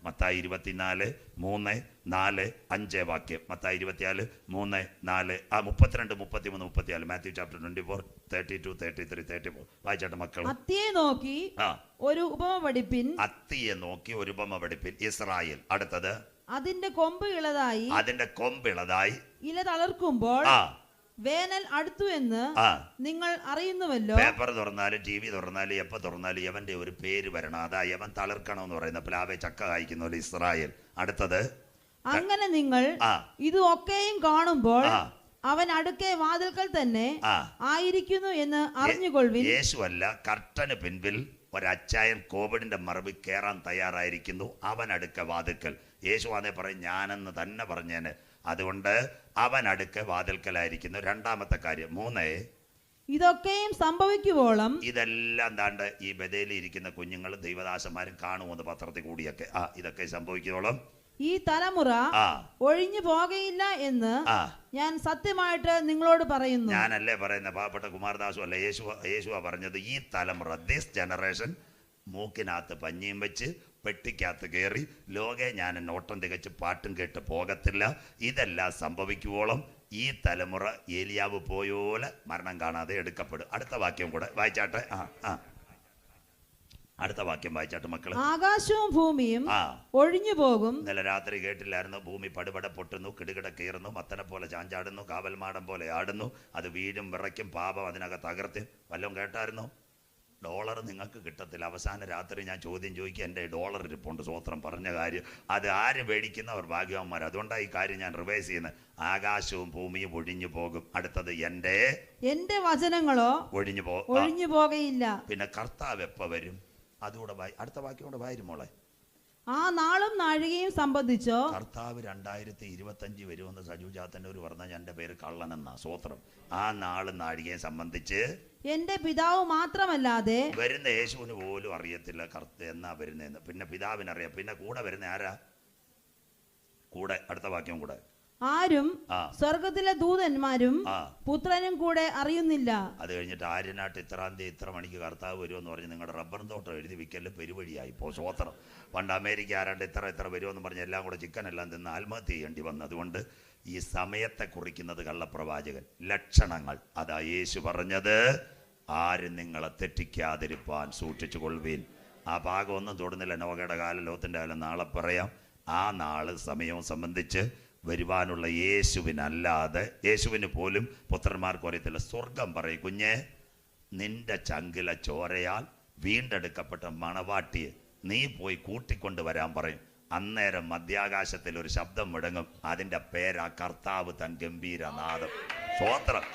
മത്തായി 24, 3, 4, 5 വാക്യം. Mathai 24, 3, 4, 32, 33, 34. Matthew chapter 24, 32, 33, 34. വായിച്ചാട്ടെ മക്കൾ. അത്തിയെ നോക്കി ഒരു ഉപമ പഠിപ്പിൻ. അത്തിയെ നോക്കി ഒരു ഉപമ പഠിപ്പിൻ. ഇസ്രായേൽ. അടുത്തത്, അതിന്റെ കൊമ്പ് ഇളതായി ഇല തളർക്കുമ്പോൾ വേനൽ അടുത്തു എന്ന് നിങ്ങൾ അറിയുന്നുവല്ലോ. പേപ്പർ തുറന്നാലും TV തുറന്നാലും എപ്പോ തുറന്നാലും യവന്റെ ഒരു പേര് വരണം. അതാ യവൻ തളർക്കണമെന്ന് പറയുന്ന പ്ലാവെ ചക്ക കായ്ക്കുന്ന ഇസ്രായേൽ. അടുത്തത്, അങ്ങനെ നിങ്ങൾ ഇത് ഒക്കെയും കാണുമ്പോൾ അവൻ അടുക്കെ വാതിൽക്കൽ തന്നെ ആയിരിക്കുന്നു എന്ന് അറിഞ്ഞുകൊള്ളുവിൻ. യേശുവല്ല, കർട്ടന് പിൻപിൽ ഒരച്ചായൻ കോവിഡിന്റെ മറവിൽ കയറാൻ തയ്യാറായിരിക്കുന്നു. അവൻ അടുക്ക വാതിൽക്കൽ. യേശു അതേ പറയും, ഞാനെന്ന് തന്നെ പറഞ്ഞേന്. അതുകൊണ്ട് അവൻ അടുക്ക വാതിൽക്കലായിരിക്കുന്നു. രണ്ടാമത്തെ കാര്യം, 3, ഇതൊക്കെയും സംഭവിക്കുവോളം ഇതെല്ലാം താണ്ട് ഈ ബദയിൽ ഇരിക്കുന്ന കുഞ്ഞുങ്ങളും ദൈവദാസന്മാരും കാണുമെന്ന് പത്രത്തിൽ കൂടിയൊക്കെ ഇതൊക്കെ സംഭവിക്കുവോളം ഈ തലമുറ ഒഴിഞ്ഞു പോകയില്ല എന്ന് ഞാൻ സത്യമായിട്ട് നിങ്ങളോട് പറയുന്നു. ഞാനല്ലേ പറയുന്ന, പാവപ്പെട്ട കുമാരദാസു അല്ല, യേശുവാ പറഞ്ഞത്. ഈ തലമുറ, ദിസ് ജനറേഷൻ, മൂക്കിനകത്ത് പഞ്ഞിയും വെച്ച് പെട്ടിക്കകത്ത് കയറി ലോകെ ഞാൻ നോട്ടം തികച്ച് പാട്ടും കേട്ട് പോകത്തില്ല. ഇതെല്ലാം സംഭവിക്കുവോളം ഈ തലമുറ ഏലിയാവ് പോയോലെ മരണം കാണാതെ എടുക്കപ്പെടും. അടുത്ത വാക്യം കൂടെ വായിച്ചാട്ടെ. അടുത്ത വാക്യം വായിച്ചാട്ടെ മക്കള്. ആകാശവും ഭൂമിയും ഒഴിഞ്ഞു പോകും. ഇന്നലെ രാത്രി കേട്ടില്ലായിരുന്നു? ഭൂമി പടുപട പൊട്ടുന്നു, കിടുകിട കീറുന്നു, മത്തനെ പോലെ ചാഞ്ചാടുന്നു, കാവൽമാടം പോലെ ആടുന്നു, അത് വീഴും വിറയ്ക്കും, പാപം അതിനകത്ത് അകർത്തി. വല്ലതും കേട്ടായിരുന്നു? ഡോളർ നിങ്ങൾക്ക് കിട്ടത്തില്ല. അവസാന രാത്രി ഞാൻ ചോദ്യം ചോദിക്കുക, എൻ്റെ ഡോളർ ഇരിപ്പുണ്ട്. സ്വോത്രം പറഞ്ഞ കാര്യം അത് ആര് മേടിക്കുന്നവർ ഭാഗ്യവാന്മാർ. അതുകൊണ്ടാണ് ഈ കാര്യം ഞാൻ റിവൈസ് ചെയ്യുന്നത്. ആകാശവും ഭൂമിയും ഒഴിഞ്ഞു പോകും. അടുത്തത്, എൻ്റെ വചനങ്ങളോ ഒഴിഞ്ഞു പോകയില്ല. പിന്നെ കർത്താവ് എപ്പോ വരും? അതുകൂടെ അടുത്ത വാക്യം കൂടെ വായിരും മോളെ. ആ നാളും നാഴികയും സംബന്ധിച്ചോ? കർത്താവ് 2025 വരുമെന്ന് സജു ചാത്തന്നൂർ പറഞ്ഞ എൻ്റെ പേര് കള്ളനെന്നാ. സ്വോത്രം. ആ നാളും നാഴികയും സംബന്ധിച്ച് എന്റെ പിതാവ് മാത്രമല്ലാതെ വരുന്ന യേശുവിന് പോലും അറിയത്തില്ല എന്നാ വരുന്നതെന്ന്. പിന്നെ പിതാവിനറിയാം. പിന്നെ കൂടെ വരുന്ന ആരാ? കൂടെ അടുത്ത വാക്യം കൂടെ, ആരും സ്വർഗത്തിലെ ദൂതന്മാരും പുത്രനും കൂടെ അറിയുന്നില്ല. അത് കഴിഞ്ഞിട്ട് ആര്യനാട്ട് ഇത്രാം തീയതി ഇത്ര മണിക്ക് കർത്താവ് വരുമെന്ന് പറഞ്ഞ് നിങ്ങളുടെ റബ്ബർ തോട്ടം എഴുതി വിൽക്കല് പെരുവഴിയായി ഇപ്പോൾ. സ്വോത്രം. പണ്ട് അമേരിക്ക ആരാണ്ട് ഇത്ര വരുമെന്ന് പറഞ്ഞ് എല്ലാം കൂടെ ചിക്കൻ എല്ലാം തിന്ന് ആത്മഹത്യ ചെയ്യേണ്ടി വന്നു. അതുകൊണ്ട് ഈ സമയത്തെ കുറിക്കുന്നത് കള്ളപ്രവാചകൻ. ലക്ഷണങ്ങൾ അതാ യേശു പറഞ്ഞത്, ആരും നിങ്ങളെ തെറ്റിക്കാതിരിപ്പാൻ സൂക്ഷിച്ചു കൊള്ളുവീൻ. ആ ഭാഗം ഒന്നും തൊടുന്നില്ല. നോകയുടെ കാലം, ലോകത്തിൻ്റെ കാലം നാളെ പറയാം. ആ നാള് സമയവും സംബന്ധിച്ച് വരുവാനുള്ള യേശുവിനല്ലാതെ, യേശുവിന് പോലും പുത്രന്മാർക്ക് അറിയത്തില്ല. സ്വർഗം പറയും, കുഞ്ഞെ, നിന്റെ ചങ്കില ചോരയാൽ വീണ്ടെടുക്കപ്പെട്ട മണവാട്ടിയെ നീ പോയി കൂട്ടിക്കൊണ്ടുവരാൻ പറയും. അന്നേരം മധ്യാകാശത്തിൽ ഒരു ശബ്ദം മുടങ്ങും. അതിൻ്റെ പേരാ കർത്താവ് തൻ ഗംഭീരനാദം. സ്വോത്രം.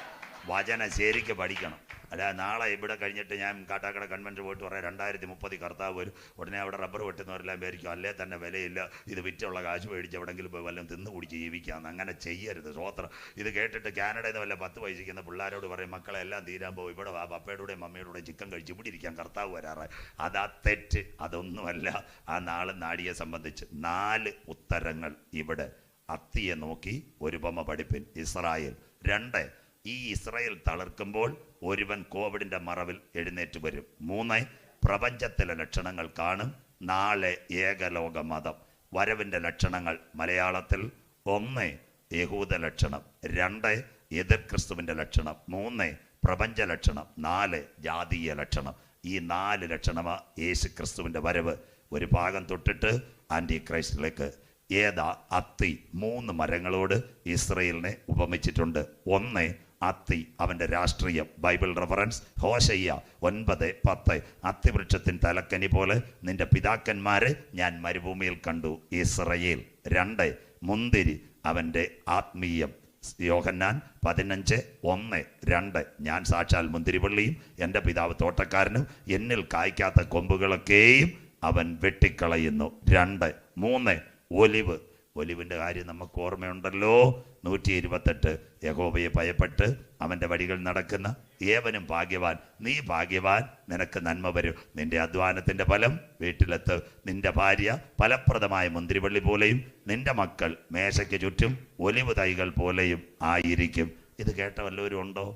വചന ശരിക്ക് പഠിക്കണം. അല്ല, നാളെ ഇവിടെ കഴിഞ്ഞിട്ട് ഞാൻ കാട്ടാക്കട കൺവെൻഷൻ പോയിട്ട് പറയാം 2030 കർത്താവ് വരും. ഉടനെ അവിടെ റബ്ബർ വെട്ടുന്നവരെല്ലാം വിചാരിക്കും അല്ലേ തന്നെ വിലയില്ല, ഇത് വിറ്റുള്ള കാശ് മേടിച്ച് എവിടെങ്കിലും പോയി വല്ലതും തിന്നു കുടിച്ച് ജീവിക്കാമെന്ന്. അങ്ങനെ ചെയ്യരുത്. സ്വോത്രം. ഇത് കേട്ടിട്ട് കാനഡയിൽ നിന്ന് വല്ല 10 വയസ്സിക്കുന്ന പിള്ളേരോട് പറയും, മക്കളെ എല്ലാം തീരാൻ പോകും, ഇവിടെ പപ്പയുടെയും മമ്മയുടെയും ചിക്കൻ കഴിച്ച് ഇവിടെ ഇരിക്കാൻ കർത്താവ് വരാറായി. അതാ തെറ്റ്. അതൊന്നുമല്ല. ആ നാളും നാടിയെ സംബന്ധിച്ച് 4 ഉത്തരങ്ങൾ ഇവിടെ. അത്തിയെ നോക്കി ഒരു ഉപമ പഠിപ്പിൻ. ഇസ്രായേൽ. 2, ഈ ഇസ്രായേൽ തളർക്കുമ്പോൾ ഒരുവൻ കോവിഡിന്റെ മറവിൽ എഴുന്നേറ്റ് വരും. 3, പ്രപഞ്ചത്തിലെ ലക്ഷണങ്ങൾ കാണും. 4, ഏകലോക മതം. വരവിന്റെ ലക്ഷണങ്ങൾ മലയാളത്തിൽ 1, യഹൂദ ലക്ഷണം. 2, എതിർ ക്രിസ്തുവിന്റെ ലക്ഷണം. 3, പ്രപഞ്ച ലക്ഷണം. 4, ജാതീയ ലക്ഷണം. ഈ 4 ലക്ഷണമാ യേശു ക്രിസ്തുവിന്റെ വരവ്. ഒരു ഭാഗം തൊട്ടിട്ട് ആന്റി ക്രൈസ്റ്റിലേക്ക്. ഏതാ? അത്തി. 3 മരങ്ങളോട് ഇസ്രായേലിനെ ഉപമിച്ചിട്ടുണ്ട്. 1, അത്തി, അവന്റെ രാഷ്ട്രീയം. Bible reference ഹോശയ്യ 9:10. അത്തിവൃക്ഷത്തിൻ തലക്കനി പോലെ നിന്റെ പിതാക്കന്മാരെ ഞാൻ മരുഭൂമിയിൽ കണ്ടു. ഇസ്രായേൽ. 2, മുന്തിരി, അവന്റെ ആത്മീയം. യോഹന്നാൻ 15:1, 2. ഞാൻ സാക്ഷാൽ മുന്തിരിവള്ളിയും എൻ്റെ പിതാവ് തോട്ടക്കാരനും, എന്നിൽ കായ്ക്കാത്ത കൊമ്പുകളൊക്കെയും അവൻ വെട്ടിക്കളയുന്നു. 2. 3, ഒലിവ്. ഒലിവിൻ്റെ കാര്യം നമുക്ക് ഓർമ്മയുണ്ടല്ലോ. 128. യഹോവയെ ഭയപ്പെട്ട് അവൻ്റെ വഴികൾ നടക്കുന്ന ഏവനും ഭാഗ്യവാൻ. നീ ഭാഗ്യവാൻ, നിനക്ക് നന്മ വരും. നിന്റെ അധ്വാനത്തിൻ്റെ ഫലം വീട്ടിലെത്ത്. നിന്റെ ഭാര്യ ഫലപ്രദമായ മുന്തിരിവള്ളി പോലെയും നിന്റെ മക്കൾ മേശയ്ക്ക് ചുറ്റും ഒലിവ് തൈകൾ പോലെയും ആയിരിക്കും. ഇത് കേട്ട വല്ലവരും ഉണ്ടോ?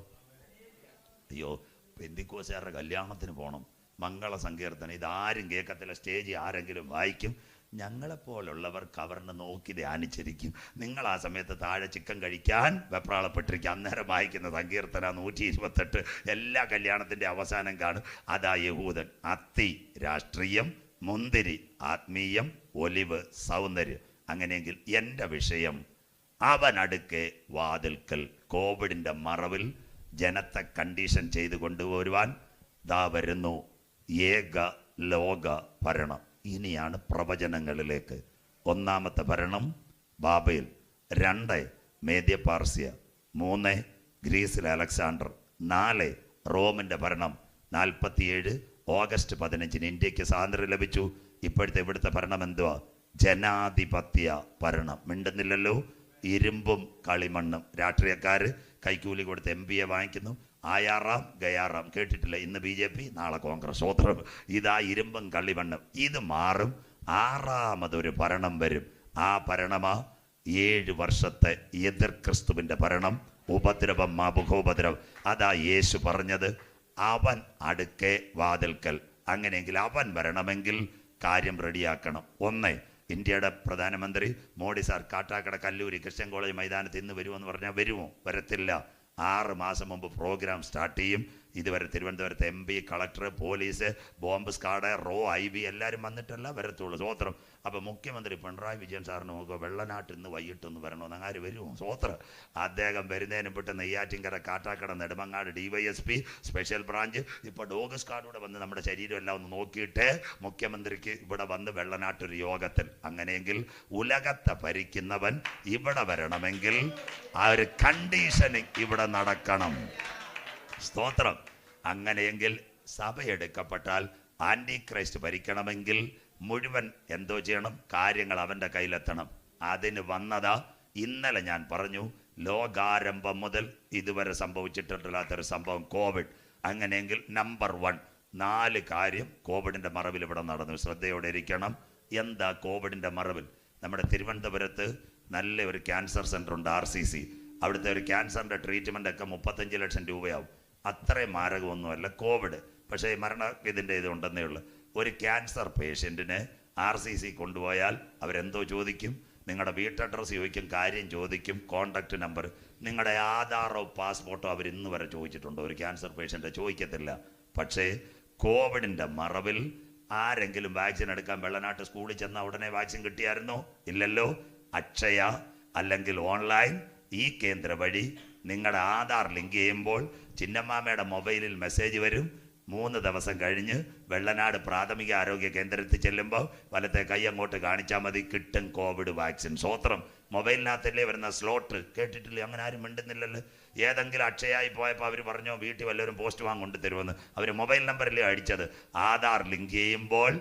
അയ്യോ, പെന്തിക്കോസുകാരുടെ കല്യാണത്തിന് പോകണം, മംഗള സങ്കീർത്തനം. ഇതാരും കേൾക്കത്തില്ല. സ്റ്റേജിൽ ആരെങ്കിലും വായിക്കും, ഞങ്ങളെപ്പോലുള്ളവർക്ക് അവരിനെ നോക്കി ധ്യാനിച്ചിരിക്കും. നിങ്ങൾ ആ സമയത്ത് താഴെ ചിക്കൻ കഴിക്കാൻ വെപ്രാളപ്പെട്ടിരിക്കും. അന്നേരം വായിക്കുന്ന സങ്കീർത്തന 128 എല്ലാ കല്യാണത്തിൻ്റെ അവസാനം കാണും. അതാ യഹൂദൻ. അത്തി രാഷ്ട്രീയം, മുന്തിരി ആത്മീയം, ഒലിവ് സൗന്ദര്യം. അങ്ങനെയെങ്കിൽ എൻ്റെ വിഷയം അവനടുക്കെ വാതിൽക്കൽ. കോവിഡിൻ്റെ മറവിൽ ജനത്തെ കണ്ടീഷൻ ചെയ്ത് കൊണ്ടുവരുവാൻ ദാ വരുന്നു ഏക ലോക ഭരണം. ഇനിയാണ് പ്രവചനങ്ങളിലേക്ക്. ഒന്നാമത്തെ ഭരണം ബാബേൽ, 2 മേദ്യ പാർസ്യ, 3 ഗ്രീസിലെ അലക്സാണ്ടർ, 4 റോമിൻ്റെ ഭരണം. 47 ഓഗസ്റ്റ് 15 ഇന്ത്യക്ക് സ്വാതന്ത്ര്യം ലഭിച്ചു. ഇപ്പോഴത്തെ ഇവിടുത്തെ ഭരണം എന്തുവാ? ജനാധിപത്യ ഭരണം. മിണ്ടുന്നില്ലല്ലോ. ഇരുമ്പും കളിമണ്ണും. രാഷ്ട്രീയക്കാർ കൈക്കൂലി കൊടുത്ത് MBA വാങ്ങിക്കുന്നു. ആയാറാം ഗയാറാം കേട്ടിട്ടില്ല. ഇന്ന് BJP, നാളെ കോൺഗ്രസ്. സ്വോത്രം. ഇതാ ഇരുമ്പും കളിമണ്ണും. ഇത് മാറും. 6ാമതൊരു ഭരണം വരും. ആ ഭരണമാ 7 വർഷത്തെ എതിർ ക്രിസ്തുവിൻ്റെ ഭരണം. ഉപദ്രവം മഹാപുഖോപദ്രവം. അതാ യേശു പറഞ്ഞത്, അവൻ അടുക്കെ വാതിൽക്കൽ. അങ്ങനെയെങ്കിൽ അവൻ വരണമെങ്കിൽ കാര്യം റെഡിയാക്കണം. 1, ഇന്ത്യയുടെ പ്രധാനമന്ത്രി Modi sir Kattakada Kalluri Christian college മൈതാനത്ത് ഇന്ന് വരുമെന്ന് പറഞ്ഞാൽ വരുമോ? വരത്തില്ല. 6 മാസം മുമ്പ് പ്രോഗ്രാം സ്റ്റാർട്ട് ചെയ്യും. ഇതുവരെ തിരുവനന്തപുരത്ത് MP, collector, police, bomb squad, IB എല്ലാവരും വന്നിട്ടല്ല വരത്തുള്ളൂ. സ്വോത്രം. അപ്പം മുഖ്യമന്ത്രി പിണറായി വിജയൻ സാറിന് നോക്കുക, വെള്ളനാട്ടിൽ നിന്ന് വൈകിട്ടൊന്ന് വരണമെന്ന്. അങ്ങനെ വരുമോ? സ്വോത്രം. അദ്ദേഹം വരുന്നതിന് പെട്ട് Neyyattinkara, Kattakada, Nedumangad DYSP special branch, ഇപ്പോൾ ഡോഗ് സ്ക്വാഡൂടെ വന്ന് നമ്മുടെ ശരീരം എല്ലാം ഒന്ന് നോക്കിയിട്ട് മുഖ്യമന്ത്രിക്ക് ഇവിടെ വന്ന് വെള്ളനാട്ടൊരു യോഗത്തിൽ. അങ്ങനെയെങ്കിൽ ഉലകത്തെ ഭരിക്കുന്നവൻ ഇവിടെ വരണമെങ്കിൽ ആ ഒരു കണ്ടീഷനിങ് ഇവിടെ നടക്കണം. സ്തോത്രം. അങ്ങനെയെങ്കിൽ സഭയെടുക്കപ്പെട്ടാൽ ആൻറ്റി ക്രൈസ്റ്റ് ഭരിക്കണമെങ്കിൽ മുഴുവൻ എന്തോ ചെയ്യണം? കാര്യങ്ങൾ അവൻ്റെ കയ്യിലെത്തണം. അതിന് വന്നതാ ഇന്നലെ ഞാൻ പറഞ്ഞു, ലോകാരംഭം മുതൽ ഇതുവരെ സംഭവിച്ചിട്ടില്ലാത്തൊരു സംഭവം കോവിഡ്. അങ്ങനെയെങ്കിൽ നമ്പർ 1, 4 കാര്യം കോവിഡിൻ്റെ മറവിൽ ഇവിടെ നടന്നു. ശ്രദ്ധയോടെ ഇരിക്കണം. എന്താ കോവിഡിൻ്റെ മറവിൽ? നമ്മുടെ തിരുവനന്തപുരത്ത് നല്ല ഒരു ക്യാൻസർ സെൻ്റർ ഉണ്ട്, RCC. അവിടുത്തെ ഒരു ക്യാൻസറിൻ്റെ ട്രീറ്റ്മെൻ്റ് ഒക്കെ 35 ലക്ഷം രൂപയാവും. അത്രയും മാരകമൊന്നുമല്ല കോവിഡ്. പക്ഷേ മരണ ഇതിൻ്റെ ഇതുണ്ടെന്നേ ഉള്ളൂ. ഒരു ക്യാൻസർ പേഷ്യൻറ്റിന് RCC കൊണ്ടുപോയാൽ അവരെന്തോ ചോദിക്കും? നിങ്ങളുടെ വീട്ടഡ്രസ്സ് ചോദിക്കും, കാര്യം ചോദിക്കും, കോണ്ടാക്ട് നമ്പർ, നിങ്ങളുടെ ആധാറോ പാസ്പോർട്ടോ അവർ ഇന്ന് വരെ ചോദിച്ചിട്ടുണ്ടോ? ഒരു ക്യാൻസർ പേഷ്യൻ്റ് ചോദിക്കത്തില്ല. പക്ഷേ കോവിഡിൻ്റെ മറവിൽ ആരെങ്കിലും വാക്സിൻ എടുക്കാൻ വെള്ളനാട്ട് സ്കൂളിൽ ചെന്നാൽ ഉടനെ വാക്സിൻ കിട്ടിയായിരുന്നോ? ഇല്ലല്ലോ. അക്ഷയ അല്ലെങ്കിൽ ഓൺലൈൻ ഈ കേന്ദ്ര വഴി നിങ്ങളുടെ ആധാർ ലിങ്ക് ചെയ്യുമ്പോൾ ചിന്നമ്മാമയുടെ മൊബൈലിൽ മെസ്സേജ് വരും. 3 ദിവസം കഴിഞ്ഞ് വെള്ളനാട് പ്രാഥമിക ആരോഗ്യ കേന്ദ്രത്തിൽ ചെല്ലുമ്പോൾ വലത്തെ കൈ അങ്ങോട്ട് കാണിച്ചാൽ മതി, കിട്ടും കോവിഡ് വാക്സിൻ. സ്വോത്രം. മൊബൈലിനകത്തല്ലേ വരുന്ന സ്ലോട്ട്. കേട്ടിട്ടില്ലേ? അങ്ങനെ ആരും മിണ്ടുന്നില്ലല്ലോ. ഏതെങ്കിലും അക്ഷയായി പോയപ്പോൾ അവർ പറഞ്ഞോ വീട്ടിൽ വല്ലവരും പോസ്റ്റ് വാങ്ങി കൊണ്ടു തരുമെന്ന്? അവർ മൊബൈൽ നമ്പറല്ലേ അടിച്ചത്. ആധാർ ലിങ്ക് ചെയ്യുമ്പോൾ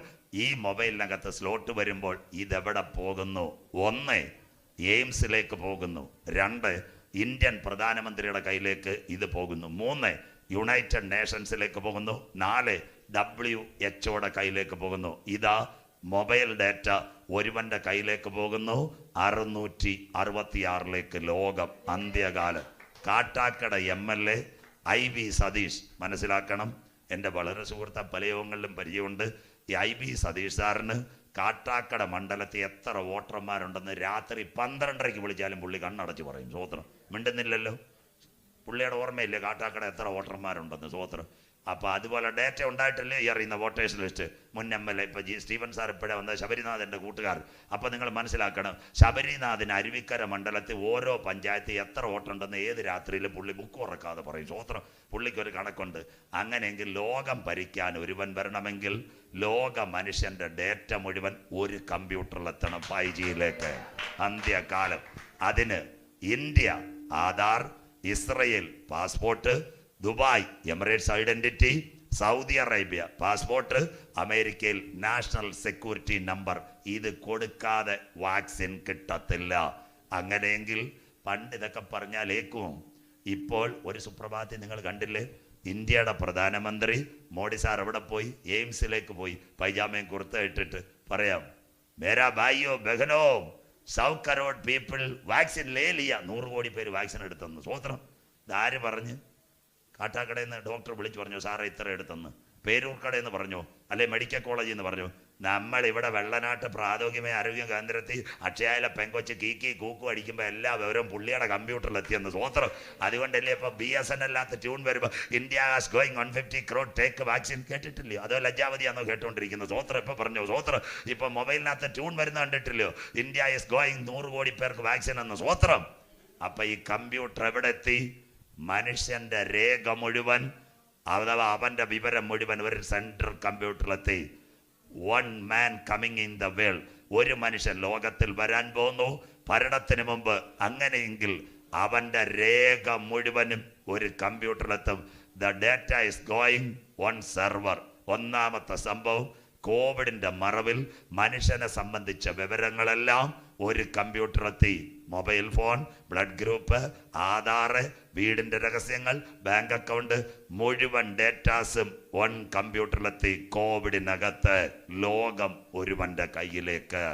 ഈ മൊബൈലിനകത്ത് സ്ലോട്ട് വരുമ്പോൾ ഇതെവിടെ പോകുന്നു? 1, എയിംസിലേക്ക് പോകുന്നു. 2, ഇന്ത്യൻ പ്രധാനമന്ത്രിയുടെ കയ്യിലേക്ക് ഇത് പോകുന്നു. 3, യുണൈറ്റഡ് നേഷൻസിലേക്ക് പോകുന്നു. 4, WHO കയ്യിലേക്ക് പോകുന്നു. ഇതാ മൊബൈൽ ഡാറ്റ ഒരുവന്റെ കയ്യിലേക്ക് പോകുന്നു. 666 ലോകം. അന്ത്യകാലം. Kattakada MLA IB Satheesh. മനസ്സിലാക്കണം, എൻ്റെ വളരെ സുഹൃത്ത പല യോഗങ്ങളിലും പരിചയമുണ്ട്. ഈ IB സതീഷ് സാറിന് കാട്ടാക്കട മണ്ഡലത്തിൽ എത്ര വോട്ടർമാരുണ്ടെന്ന് രാത്രി 12:30 വിളിച്ചാലും പുള്ളി കണ്ണടച്ച് പറയും. സ്വോത്രം. മിണ്ടുന്നില്ലല്ലോ. പുള്ളിയുടെ ഓർമ്മയില്ലേ കാട്ടാക്കട എത്ര വോട്ടർമാരുണ്ടെന്ന്? സ്വോത്രം. അപ്പോൾ അതുപോലെ ഡേറ്റ ഉണ്ടായിട്ടല്ലേ ഈ അറിയുന്ന വോട്ടേഴ്സ് ലിസ്റ്റ്. മുൻ MLA ഇപ്പോൾ സ്റ്റീഫൻ സാർ ഇപ്പോഴേ വന്ന ശബരിനാഥൻ്റെ കൂട്ടുകാർ. അപ്പോൾ നിങ്ങൾ മനസ്സിലാക്കണം, ശബരിനാഥിന് അരുവിക്കര മണ്ഡലത്തിൽ ഓരോ പഞ്ചായത്തിൽ എത്ര വോട്ടുണ്ടെന്ന് ഏത് രാത്രിയിലും പുള്ളി ബുക്ക് ഉറക്കാതെ പറയും. സ്വോത്രം. പുള്ളിക്കൊരു കണക്കുണ്ട്. അങ്ങനെയെങ്കിൽ ലോകം ഭരിക്കാൻ ഒരുവൻ വരണമെങ്കിൽ ലോക മനുഷ്യൻ്റെ ഡേറ്റ മുഴുവൻ ഒരു കമ്പ്യൂട്ടറിലെത്തണം, 5Gയിലേക്ക്. അന്ത്യകാലം. അതിന് India Aadhaar, Israel passport, Dubai Emirates identity, Saudi Arabia passport, അമേരിക്കയിൽ നാഷണൽ സെക്യൂരിറ്റി നമ്പർ. ഇത് കൊടുക്കാതെ വാക്സിൻ കിട്ടത്തില്ല. അങ്ങനെയെങ്കിൽ പണ്ട് ഇതൊക്കെ പറഞ്ഞാൽ ഏക്കും. ഇപ്പോൾ ഒരു സുപ്രഭാതത്തിൽ നിങ്ങൾ കണ്ടില്ലേ, ഇന്ത്യയുടെ പ്രധാനമന്ത്രി മോഡി സാർ എവിടെ പോയി? എയിംസിലേക്ക് പോയി. പൈജാമയും കുർത്ത ഇട്ടിട്ട് പറയാം, മേരാ ഭായിയോ ബഹനോ 100 crore പീപ്പിൾ വാക്സിൻ ലേ ലിയ. 100 കോടി പേര് വാക്സിൻ എടുത്തെന്ന്. സ്വോത്രം. ഇതാര് പറഞ്ഞ്? കാട്ടാക്കടയിൽ നിന്ന് ഡോക്ടർ വിളിച്ച് പറഞ്ഞു, സാറേ ഇത്ര എടുത്തെന്ന്. പേരൂർക്കടയിൽ നിന്ന് പറഞ്ഞു, അല്ലെ മെഡിക്കൽ കോളേജിൽ നിന്ന് പറഞ്ഞു. നമ്മളിവിടെ വെള്ളനാട്ട് പ്രാഥമികമായ ആരോഗ്യ കേന്ദ്രത്തിൽ അക്ഷയയിലെ പെങ്കൊച്ച് കീക്കി കൂക്കു അടിക്കുമ്പോൾ എല്ലാ വിവരവും പുള്ളിയുടെ കമ്പ്യൂട്ടറിൽ എത്തിയെന്ന് സ്വോത്രം. അതുകൊണ്ടല്ലേ ഇപ്പൊ BSNL ട്യൂൺ വരുമ്പോൾ India has going 150 crore take vaccine കേട്ടിട്ടില്ലയോ? അതോ ലജ്ജാവതിയാണോ കേട്ടോണ്ടിരിക്കുന്നത്? സ്വോത്രം ഇപ്പൊ പറഞ്ഞു സ്വോത്രം. ഇപ്പൊ മൊബൈലിനകത്ത് ട്യൂൺ വരുന്ന കണ്ടിട്ടില്ലയോ? ഇന്ത്യ ഈസ് ഗോയിങ് 100 കോടി പേർക്ക് വാക്സിൻ എന്ന് സ്വോത്രം. അപ്പൊ ഈ കമ്പ്യൂട്ടർ എവിടെ എത്തി? മനുഷ്യന്റെ രേഖ മുഴുവൻ അഥവാ അവന്റെ വിവരം മുഴുവൻ ഒരു സെൻട്രൽ കമ്പ്യൂട്ടറിലെത്തി. One man coming in the world. ഒരു മനുഷ്യൻ ലോകത്തിൽ വരാൻ പോകുന്നു ഭരണത്തിന് മുമ്പ്. അങ്ങനെയെങ്കിൽ അവന്റെ രേഖ മുഴുവനും ഒരു കമ്പ്യൂട്ടറിലെത്തും. The data is going on server. ഒന്നാമത്തെ സംഭവം, കോവിഡിന്റെ മറവിൽ മനുഷ്യനെ സംബന്ധിച്ച വിവരങ്ങളെല്ലാം ഒരു കമ്പ്യൂട്ടറെത്തി. Mobile phone, blood group, Aadhaar, വീടിന്റെ രഹസ്യങ്ങൾ, ബാങ്ക് അക്കൗണ്ട്, മുഴുവൻ ഡേറ്റാസും വൺ കമ്പ്യൂട്ടറിലെത്തി. കോവിഡിനകത്ത് ലോകം ഒരുവന്റെ കയ്യിലേക്ക്.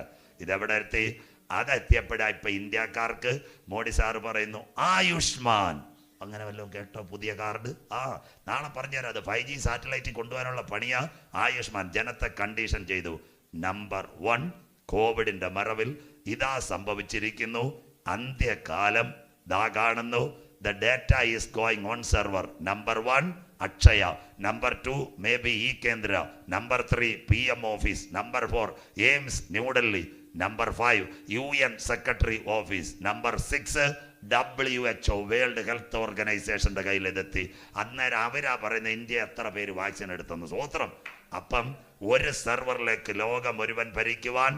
ഇതെവിടെ എത്തി? അതെത്തിയപ്പോഴാ ഇപ്പൊ ഇന്ത്യക്കാർക്ക് മോഡി സാറ് പറയുന്നു ആയുഷ്മാൻ. അങ്ങനെ വല്ലതും കേട്ടോ? പുതിയ കാർഡ് നാളെ പറഞ്ഞുതരാം. അത് 5G സാറ്റലൈറ്റ് കൊണ്ടുപോകാനുള്ള പണിയാ. ആയുഷ്മാൻ ജനത്തെ കണ്ടീഷൻ ചെയ്തു. നമ്പർ 1, കോവിഡിന്റെ മറവിൽ ഇതാ സംഭവിച്ചിരിക്കുന്നു. അന്ത്യകാലം ദാ കാണുന്നു. The data is going on server. Number 1 Akshaya, number 2 maybe e Kendra, number 3 PM office, number 4 AIIMS New Delhi, number 5 UN secretary office, number 6 WHO world health ഓർഗനൈസേഷന്റെ കയ്യിലെത്തി. അന്നേരം അവരാ പറയുന്ന ഇന്ത്യ എത്ര പേര് വാക്സിൻ എടുത്തെന്ന് സ്വോത്രം. അപ്പം ഒരു സെർവറിലേക്ക് ലോകം മുഴുവൻ ഭരിക്കുവാൻ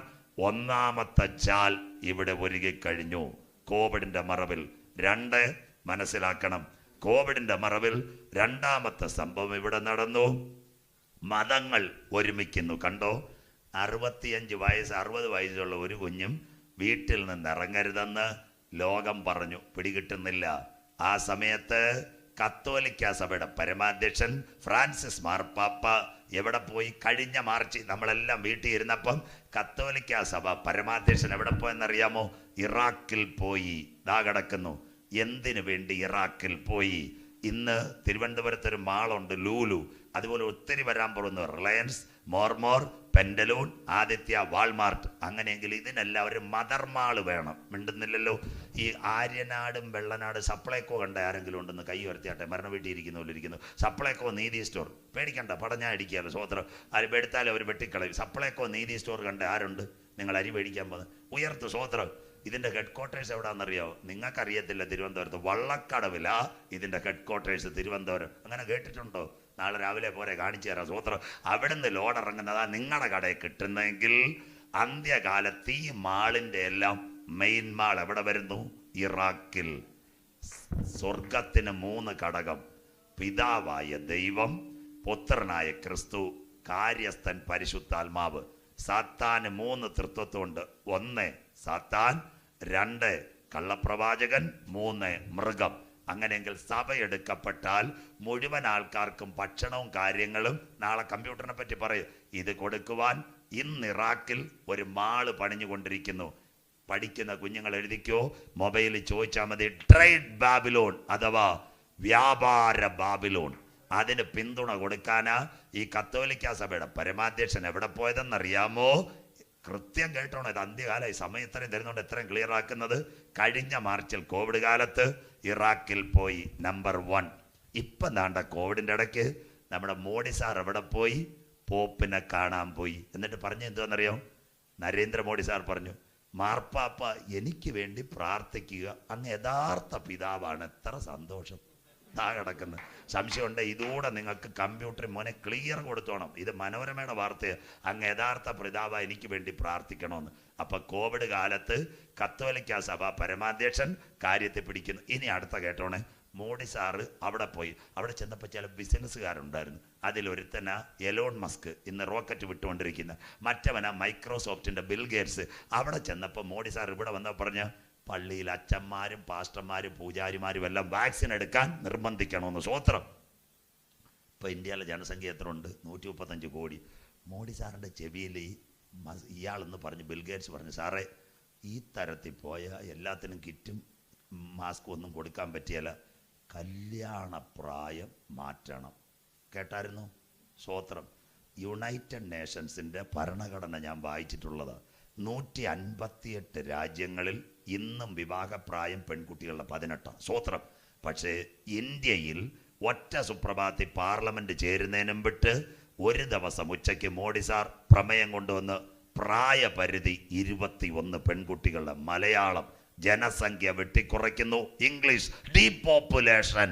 ഒന്നാമത്തെ ചാൽ ഇവിടെ ഒരുങ്ങിക്കഴിഞ്ഞു കോവിഡിന്റെ മറവിൽ. 2 മനസ്സിലാക്കണം, കോവിഡിന്റെ മറവിൽ രണ്ടാമത്തെ സംഭവം ഇവിടെ നടന്നു. മതങ്ങൾ ഒരുമിക്കുന്നു. കണ്ടോ? 65 വയസ്സ് 60 വയസ്സുള്ള ഒരു കുഞ്ഞും വീട്ടിൽ നിന്ന് ഇറങ്ങരുതെന്ന് ലോകം പറഞ്ഞു. പിടികിട്ടുന്നില്ല. ആ സമയത്ത് കത്തോലിക്ക സഭയുടെ പരമാധ്യക്ഷൻ ഫ്രാൻസിസ് മാർപ്പാപ്പ എവിടെ പോയി? കഴിഞ്ഞ മാർച്ച് നമ്മളെല്ലാം വീട്ടിൽ ഇരുന്നപ്പം കത്തോലിക്ക സഭ പരമാധ്യക്ഷൻ എവിടെ പോയെന്നറിയാമോ? ഇറാഖിൽ പോയി. ദാ കിടക്കുന്നു. എന്തിനു വേണ്ടി ഇറാഖിൽ പോയി? ഇന്ന് തിരുവനന്തപുരത്ത് ഒരു മാളുണ്ട്, ലൂലു. അതുപോലെ ഒത്തിരി വരാൻ പോകുന്നു. Reliance, more more, Pantaloon, Aditya, Walmart. അങ്ങനെയെങ്കിൽ ഇതിനെല്ലാം ഒരു മദർ മാള് വേണം. മിണ്ടുന്നില്ലല്ലോ. ഈ ആര്യനാടും വെള്ളനാട് സപ്ലൈക്കോ കണ്ട ആരെങ്കിലും ഉണ്ടെന്ന് കൈ ഉയർത്തിയാട്ടെ. മരണ വീട്ടിൽ ഇരിക്കുന്നു. സപ്ലൈക്കോ നീതി സ്റ്റോർ. പേടിക്കണ്ട, പടഞ്ഞാ അടിക്കാമല്ലോ. സ്വോത്രം. അരി എടുത്താലും അവർ വെട്ടിക്കളയും. സപ്ലൈക്കോ നീതി സ്റ്റോർ കണ്ട ആരുണ്ട്? നിങ്ങൾ അരി മേടിക്കാൻ പോകുന്നത് ഉയർത്ത്. സ്വോത്രം. ഇതിന്റെ ഹെഡ് ക്വാർട്ടേഴ്സ് എവിടാന്നറിയോ? നിങ്ങൾക്കറിയത്തില്ല. തിരുവനന്തപുരത്ത് വള്ളക്കടവിലാ ഇതിന്റെ ഹെഡ് ക്വാർട്ടേഴ്സ്. തിരുവനന്തപുരം. അങ്ങനെ കേട്ടിട്ടുണ്ടോ? നാളെ രാവിലെ പോരെ കാണിച്ചു തരാം. സ്വോത്രം. അവിടുന്ന് ലോഡ് ഇറങ്ങുന്നതാ നിങ്ങളുടെ കടയിൽ കിട്ടുന്നെങ്കിൽ അന്ത്യകാലത്ത് ഈ മാളിന്റെ എല്ലാം മെയിൻ മാൾ എവിടെ വരുന്നു? ഇറാഖിൽ. സ്വർഗത്തിന് 3 ഘടകം: പിതാവായ ദൈവം, പുത്രനായ ക്രിസ്തു, കാര്യസ്ഥൻ പരിശുദ്ധാത്മാവ്. സാത്താന് 3 തൃത്വത്വമുണ്ട്. 1 സാത്താൻ, 2 കള്ളപ്രവാചകൻ, 3 മൃഗം. അങ്ങനെയെങ്കിൽ സഭ എടുക്കപ്പെട്ടാൽ മുഴുവൻ ആൾക്കാർക്കും ഭക്ഷണവും കാര്യങ്ങളും നാളെ കമ്പ്യൂട്ടറിനെ പറ്റി പറയും. ഇത് കൊടുക്കുവാൻ ഇന്ന് ഇറാഖിൽ ഒരു മാള് പണിഞ്ഞുകൊണ്ടിരിക്കുന്നു. പഠിക്കുന്ന കുഞ്ഞുങ്ങൾ എഴുതിക്കോ, മൊബൈലിൽ ചോദിച്ചാൽ മതി. ട്രേഡ് ബാബിലോൺ അഥവാ വ്യാപാര ബാബിലോൺ. അതിന് പിന്തുണ കൊടുക്കാനാ ഈ കത്തോലിക്ക സഭയുടെ പരമാധ്യക്ഷൻ എവിടെ പോയതെന്നറിയാമോ? കൃത്യം കേട്ടോണം. ഇത് അന്ത്യകാലമായി. സമയം ഇത്രയും തരുന്നുണ്ട് എത്രയും ക്ലിയർ ആക്കുന്നത്. കഴിഞ്ഞ മാർച്ചിൽ കോവിഡ് കാലത്ത് ഇറാഖിൽ പോയി. നമ്പർ 1. ഇപ്പം ദാണ്ട കോവിഡിൻ്റെ ഇടയ്ക്ക് നമ്മുടെ മോഡി സാർ എവിടെ പോയി? പോപ്പിനെ കാണാൻ പോയി. എന്നിട്ട് പറഞ്ഞു എന്തുവാണെന്നറിയാം? നരേന്ദ്രമോദി സാർ പറഞ്ഞു, മാർപ്പാപ്പ എനിക്ക് വേണ്ടി പ്രാർത്ഥിക്കുക, അങ്ങ് യഥാർത്ഥ പിതാവാണ്. എത്ര സന്തോഷം. താ കിടക്കുന്നത്. സംശയമുണ്ട്. ഇതൂടെ നിങ്ങൾക്ക് കമ്പ്യൂട്ടറിൽ മോനെ ക്ലിയർ കൊടുത്തോണം. ഇത് മനോരമയുടെ വാർത്തയാണ്. അങ്ങ് യഥാർത്ഥ പിതാവ് എനിക്ക് വേണ്ടി പ്രാർത്ഥിക്കണമെന്ന്. അപ്പൊ കോവിഡ് കാലത്ത് കത്തോലിക്ക സഭ പരമാധ്യക്ഷൻ കാര്യത്തെ പിടിക്കുന്നു. ഇനി അടുത്ത കേട്ടോണേ. മോഡി സാറ് അവിടെ പോയി. അവിടെ ചെന്നപ്പോൾ ചില ബിസിനസ്സുകാരുണ്ടായിരുന്നു. അതിലൊരുത്തനാ എലോൺ മസ്ക്, ഇന്ന് റോക്കറ്റ് വിട്ടുകൊണ്ടിരിക്കുന്ന. മറ്റവനാ മൈക്രോസോഫ്റ്റിന്റെ ബിൽ ഗേറ്റ്സ്. അവിടെ ചെന്നപ്പോൾ മോഡി സാർ ഇവിടെ വന്ന പറഞ്ഞ പള്ളിയിൽ അച്ഛന്മാരും പാസ്റ്റർമാരും പൂജാരിമാരും എല്ലാം വാക്സിൻ എടുക്കാൻ നിർബന്ധിക്കണമെന്ന്. സ്വോത്രം. ഇപ്പൊ ഇന്ത്യയിലെ ജനസംഖ്യ എത്ര ഉണ്ട്? 135 കോടി. മോഡി സാറിന്റെ ചെവിയിൽ ഇയാളെന്ന് പറഞ്ഞു, ബിൽ ഗേറ്റ്സ് പറഞ്ഞു, സാറേ ഈ തരത്തിൽ പോയ എല്ലാത്തിനും കിറ്റും മാസ്കും ഒന്നും കൊടുക്കാൻ പറ്റിയല്ല, കല്യാണപ്രായം മാറ്റണം. കേട്ടായിരുന്നു? സ്വോത്രം. യുണൈറ്റഡ് നേഷൻസിൻ്റെ ഭരണഘടന ഞാൻ വായിച്ചിട്ടുള്ളത് 158 രാജ്യങ്ങളിൽ ഇന്നും വിവാഹപ്രായം പെൺകുട്ടികളുടെ 18. സ്വോത്രം. പക്ഷേ ഇന്ത്യയിൽ ഒറ്റ സുപ്രഭാതത്തിൽ പാർലമെന്റ് ചേരുന്നതിനും വിട്ട് ഒരു ദിവസം ഉച്ചയ്ക്ക് മോഡി സാർ പ്രമേയം കൊണ്ടുവന്ന് പ്രായപരിധി 21 പെൺകുട്ടികളുടെ. മലയാളം ജനസംഖ്യ വെട്ടിക്കുറയ്ക്കുന്നു. English depopulation.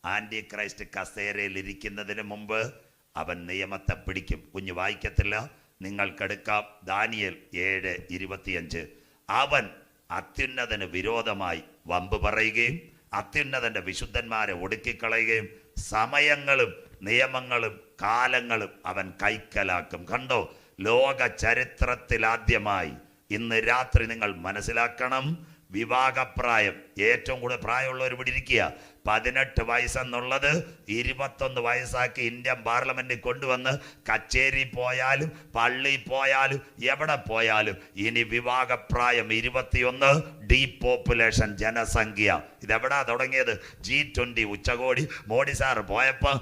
ആന്റി ക്രൈസ്റ്റ് കസേരയിൽ ഇരിക്കുന്നതിന് മുമ്പ് അവൻ നിയമത്തെ പിടിക്കും. കുഞ്ഞു വായിക്കത്തില്ല, നിങ്ങൾക്കെടുക്കാം. ദാനിയേൽ 7:25. അവൻ അത്യുന്നതന് വിരോധമായി വമ്പ് പറയുകയും അത്യുന്നതന്റെ വിശുദ്ധന്മാരെ ഒടുക്കിക്കളയുകയും സമയങ്ങളും നിയമങ്ങളും കാലങ്ങളും അവൻ കൈക്കലാക്കും. കണ്ടോ, ലോക ചരിത്രത്തിലാദ്യമായി ഇന്ന് രാത്രി നിങ്ങൾ മനസ്സിലാക്കണം, വിവാഹപ്രായം ഏറ്റവും കൂടുതൽ പ്രായമുള്ളവർ ഇവിടെ ഇരിക്കുക. 18 വയസ്സെന്നുള്ളത് 21 വയസ്സാക്കി ഇന്ത്യൻ പാർലമെന്റിൽ കൊണ്ടുവന്ന് കച്ചേരി പോയാലും പള്ളി പോയാലും എവിടെ പോയാലും ഇനി വിവാഹപ്രായം 21. ഡീപോപ്പുലേഷൻ, ജനസംഖ്യ. ഇതെവിടാ തുടങ്ങിയത്? G20 ഉച്ചകോടി. മോഡി സാർ പോയപ്പോൾ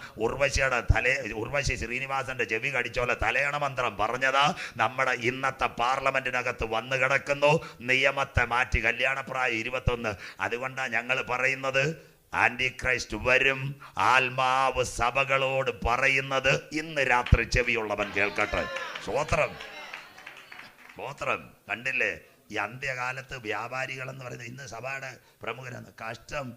ഉർവശി ശ്രീനിവാസന്റെ ചെവി കടിച്ചോലെ തലയണ മന്ത്രം പറഞ്ഞതാ. നമ്മുടെ ഇന്നത്തെ പാർലമെന്റിനകത്ത് വന്നു കിടക്കുന്നു. നിയമത്തെ മാറ്റി കല്യാണപ്രായം 21. അതുകൊണ്ടാണ് ഞങ്ങൾ പറയുന്നത് ആന്റി ക്രൈസ്റ്റ് വരും. ആത്മാവ് സഭകളോട് പറയുന്നത് ഇന്ന് രാത്രി ചെവിയുള്ളവൻ കേൾക്കട്ടെ. സ്വോത്രം, സ്വോത്രം. കണ്ടില്ലേ, ഈ അന്ത്യകാലത്ത് വ്യാപാരികൾ എന്ന് പറയുന്നത് ഇന്ന് സഭയുടെ പ്രമുഖരാണ്. കഷ്ടം.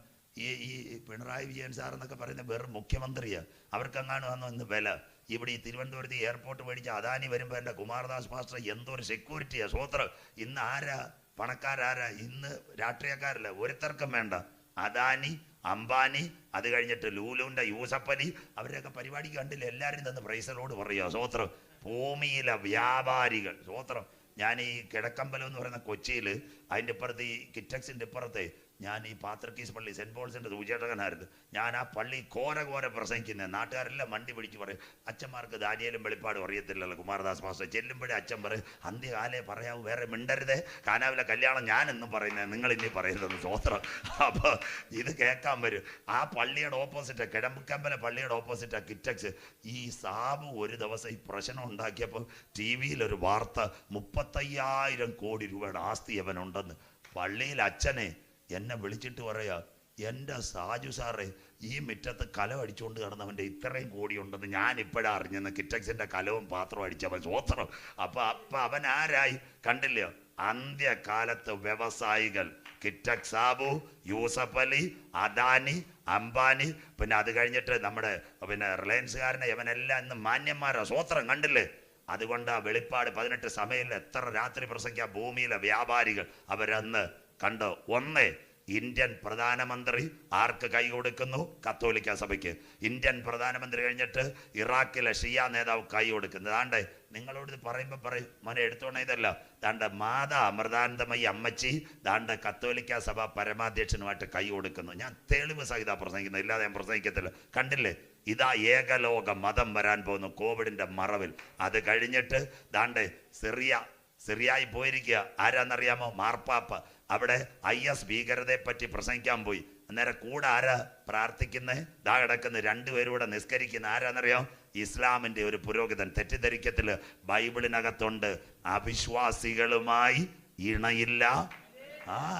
ഈ പിണറായി വിജയൻ സാർ എന്നൊക്കെ പറയുന്നത് വെറും മുഖ്യമന്ത്രിയാണ്. അവർക്കെങ്ങാനും വന്നു ഇന്ന് വില. ഇവിടെ ഈ തിരുവനന്തപുരത്ത് എയർപോർട്ട് മേടിച്ച അദാനി വരുമ്പോൾ എൻ്റെ കുമാരദാസ് മാസ്റ്റർ എന്തൊരു സെക്യൂരിറ്റിയാണ്. സ്വോത്രം. ഇന്ന് ആരാ പണക്കാരാരാ? ഇന്ന് രാഷ്ട്രീയക്കാരല്ല, ഒരുത്തർക്കും വേണ്ട. അദാനി, അംബാനി, അത് കഴിഞ്ഞിട്ട് ലൂലുവിൻ്റെ യൂസഫ് അലി, അവരെയൊക്കെ പരിപാടിക്ക് കണ്ടില്ല. എല്ലാവരും തന്നെ പ്രൈസലോട് പറയുക. സ്വോത്രം. ഭൂമിയിലെ വ്യാപാരികൾ. സ്വോത്രം. ഞാൻ ഈ കിഴക്കമ്പലം എന്ന് പറയുന്ന കൊച്ചിയിൽ, അതിൻ്റെ ഇപ്പുറത്ത് ഈ കിറ്റക്സിൻ്റെ ഇപ്പുറത്തെ ഞാൻ ഈ പാത്രക്കീസ് പള്ളി സെൻറ്റ് പോൾസിൻ്റെ സൂചേട്ടകനായിരുന്നു. ഞാൻ ആ പള്ളി ഘോര പ്രസംഗിക്കുന്നത്. നാട്ടുകാരെല്ലാം മണ്ടി പിടിച്ച് പറയും, അച്ഛന്മാർക്ക് ദാനിയേലും വെളിപ്പാടും അറിയത്തില്ലല്ലോ. കുമാരദാസ് മാസ്റ്റർ ചെല്ലുമ്പോഴേ അച്ഛൻ പറയും, അന്ത്യകാലേ പറയാവൂ, വേറെ മിണ്ടരുതേ, കാനാവിലെ കല്യാണം ഞാനെന്നും പറയുന്നത്, നിങ്ങൾ ഇനി പറയുന്നത്. സ്വോത്രം. അപ്പോൾ ഇത് കേൾക്കാൻ വരും. ആ പള്ളിയുടെ ഓപ്പോസിറ്റ്, കിഴക്കമ്പല പള്ളിയുടെ ഓപ്പോസിറ്റ് കിറ്റക്സ്. ഈ സാബു ഒരു ദിവസം ഈ പ്രശ്നം ഉണ്ടാക്കിയപ്പോൾ ടി വിയിലൊരു വാർത്ത, 35,000 കോടി രൂപയുടെ ആസ്തി അവനുണ്ടെന്ന്. പള്ളിയിൽ അച്ഛനെ എന്നെ വിളിച്ചിട്ട് പറയാ, എൻ്റെ സാജു സാറേ, ഈ മുറ്റത്ത് കലം അടിച്ചുകൊണ്ട് കിടന്നവൻ്റെ ഇത്രയും കോടിയുണ്ടെന്ന് ഞാൻ ഇപ്പോഴാണ് അറിഞ്ഞെന്ന്. കിറ്റക്സിൻ്റെ കലവും പാത്രവും അടിച്ചവൻ. സ്വോത്രം. അപ്പം അവൻ ആരായി? കണ്ടില്ലയോ? അന്ത്യകാലത്ത് വ്യവസായികൾ. കിറ്റക് സാബു, യൂസഫ് അലി, അദാനി, അംബാനി, പിന്നെ അത് കഴിഞ്ഞിട്ട് നമ്മുടെ റിലയൻസുകാരനെ, ഇവനെല്ലാം ഇന്ന് മാന്യന്മാരോ. സ്വോത്രം. കണ്ടില്ലേ? അതുകൊണ്ട് ആ വെളിപ്പാട് 18 സമയത്ത് എത്ര രാത്രി പ്രസംഗിക്കുക. ഭൂമിയിലെ വ്യാപാരികൾ അവരന്ന് കണ്ടോ. ഒന്ന്, ഇന്ത്യൻ പ്രധാനമന്ത്രി ആർക്ക് കൈ കൊടുക്കുന്നു? കത്തോലിക്ക സഭയ്ക്ക്. ഇന്ത്യൻ പ്രധാനമന്ത്രി കഴിഞ്ഞിട്ട് ഇറാഖിലെ ഷിയ നേതാവ് കൈ കൊടുക്കുന്നത്. ദാണ്ടെ നിങ്ങളോട് ഇത് പറയുമ്പോൾ പറയും, മോനെ എടുത്തോണേ ഇതല്ല. ദാണ്ടെ മാതാ അമൃതാനന്ദമയി അമ്മച്ചി ദാണ്ടെ കത്തോലിക്ക സഭ പരമാധ്യക്ഷനുമായിട്ട് കൈ കൊടുക്കുന്നു. ഞാൻ തെളിവ് സഹിത പ്രസംഗിക്കുന്നത്, ഇല്ലാതെ ഞാൻ പ്രസംഗിക്കത്തില്ല. കണ്ടില്ലേ? ഇതാ ഏകലോക മതം വരാൻ പോകുന്നു കോവിഡിന്റെ മറവിൽ. അത് കഴിഞ്ഞിട്ട് ദാണ്ടെ സിറിയായി പോയിരിക്കുക. ആരാന്നറിയാമോ? മാർപ്പാപ്പ. അവിടെ IS ഭീകരതയെ പറ്റി പ്രസംഗിക്കാൻ പോയി. അന്നേരം കൂടെ ആരാ പ്രാർത്ഥിക്കുന്നത്? ദാ കിടക്കുന്ന 2 പേരൂടെ നിസ്കരിക്കുന്ന ആരാന്നറിയാം? ഇസ്ലാമിന്റെ ഒരു പുരോഹിതൻ. തെറ്റിദ്ധരിക്കത്തില് ബൈബിളിനകത്തുണ്ട്, അവിശ്വാസികളുമായി ഇണയില്ല.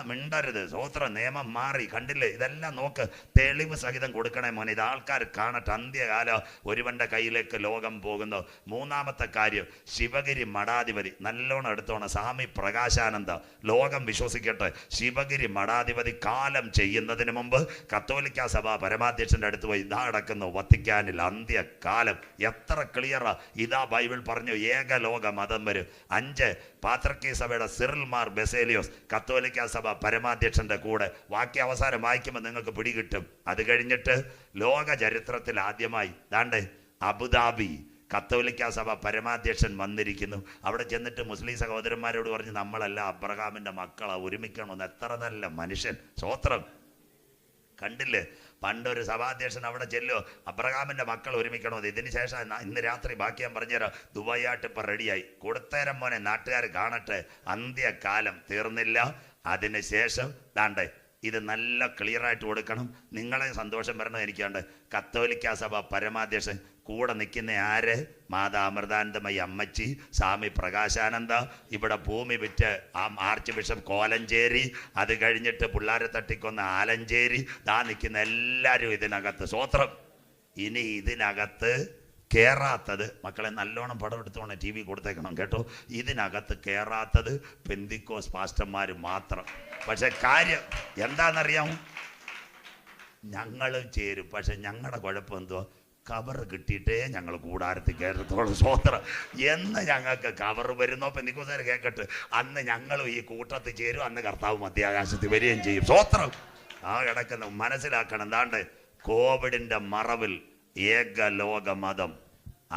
മിണ്ടരുത്. സ്വോത്ര. നിയമം മാറി. കണ്ടില്ലേ? ഇതെല്ലാം നോക്ക്, തെളിവ് സഹിതം കൊടുക്കണേ മോനെ. ഇത് ആൾക്കാർ കാണട്ടെ. അന്ത്യകാലം ഒരുവന്റെ കയ്യിലേക്ക് ലോകം പോകുന്നു. മൂന്നാമത്തെ കാര്യം, ശിവഗിരി മഠാധിപതി. നല്ലോണം എടുത്തോണം. സ്വാമി പ്രകാശാനന്ദ. ലോകം വിശ്വസിക്കട്ടെ. ശിവഗിരി മഠാധിപതി കാലം ചെയ്യുന്നതിന് മുമ്പ് കത്തോലിക്ക സഭ പരമാധ്യക്ഷന്റെ അടുത്ത് പോയി, ഇതാ കിടക്കുന്നു വത്തിക്കാനിൽ അന്ത്യകാലം. എത്ര ക്ലിയറാ! ഇതാ ബൈബിൾ പറഞ്ഞു, ഏകലോക മതം വരും. 5, പാത്രക്കീ സഭയുടെ സിറിൽ മാർ ബെസേലിയോസ് കത്തോലിക്ക സഭ പരമാധ്യക്ഷന്റെ കൂടെ. വാക്യ അവസാനം വായിക്കുമ്പോൾ നിങ്ങൾക്ക് പിടികിട്ടും. അത് കഴിഞ്ഞിട്ട് ലോക ചരിത്രത്തിൽ ആദ്യമായി ദാണ്ടെ അബുദാബി കത്തോലിക്ക സഭ പരമാധ്യക്ഷൻ വന്നിരിക്കുന്നു. അവിടെ ചെന്നിട്ട് മുസ്ലിം സഹോദരന്മാരോട് പറഞ്ഞ്, നമ്മളല്ല അബ്രഹാമിന്റെ മക്കളാ, ഒരുമിക്കണമെന്ന്. എത്ര നല്ല മനുഷ്യൻ. സ്വോത്രം. കണ്ടില്ലേ? പണ്ടൊരു സഭാധ്യക്ഷൻ അവിടെ ചെല്ലോ, അബ്രഹാമിന്റെ മക്കൾ ഒരുമിക്കണമെന്ന്. ഇതിന് ശേഷം ഇന്ന് രാത്രി ബാക്കി ഞാൻ പറഞ്ഞുതരാം. ദുബായായിട്ട് ഇപ്പം റെഡിയായി. കൊടുത്തേരം മോനെ, നാട്ടുകാർ കാണട്ടെ. അന്ത്യകാലം തീർന്നില്ല. അതിനുശേഷം ദാണ്ടെ ഇത് നല്ല ക്ലിയറായിട്ട് കൊടുക്കണം. നിങ്ങളെ സന്തോഷം വരണം. എനിക്കാണ്ട് കത്തോലിക്ക സഭ പരമാധ്യക്ഷൻ കൂടെ നിൽക്കുന്ന ആര്? മാതാ അമൃതാനന്ദമയി അമ്മച്ചി, സ്വാമി പ്രകാശാനന്ദ, ഇവിടെ ഭൂമി വിറ്റ് ആർച്ച് ബിഷപ്പ് കോലഞ്ചേരി, അത് കഴിഞ്ഞിട്ട് പിള്ളാരെ തട്ടിക്കൊന്ന ആലഞ്ചേരി, ദാ നിൽക്കുന്ന എല്ലാവരും ഇതിനകത്ത്. സ്വോത്രം. ഇനി ഇതിനകത്ത് കയറാത്തത്, മക്കളെ നല്ലോണം പടം എടുത്തോണം, TV കൊടുത്തേക്കണം കേട്ടോ, ഇതിനകത്ത് കയറാത്തത് പെന്തിക്കോസ് പാസ്റ്റർമാർ മാത്രം. പക്ഷെ കാര്യം എന്താണെന്നറിയാമോ? ഞങ്ങൾ ചേരും, പക്ഷെ ഞങ്ങളുടെ കുഴപ്പം എന്തോ, കവർ കിട്ടിയിട്ടേ ഞങ്ങൾ കൂടാരത്തിൽ കയറത്തോളം. സ്വോത്രം. എന്ന് ഞങ്ങൾക്ക് കവർ വരുന്നോ പെന്തിക്കോസുകാർ കേൾക്കട്ടെ, അന്ന് ഞങ്ങളും ഈ കൂട്ടത്തിൽ ചേരും, അന്ന് കർത്താവ് മധ്യാകാശത്തിൽ വരികയും ചെയ്യും. സ്വോത്രം. ആ കിടക്കുന്ന മനസ്സിലാക്കണം. എന്താണ്ട് കോവിഡിന്റെ മറവിൽ ഏകലോക മതം.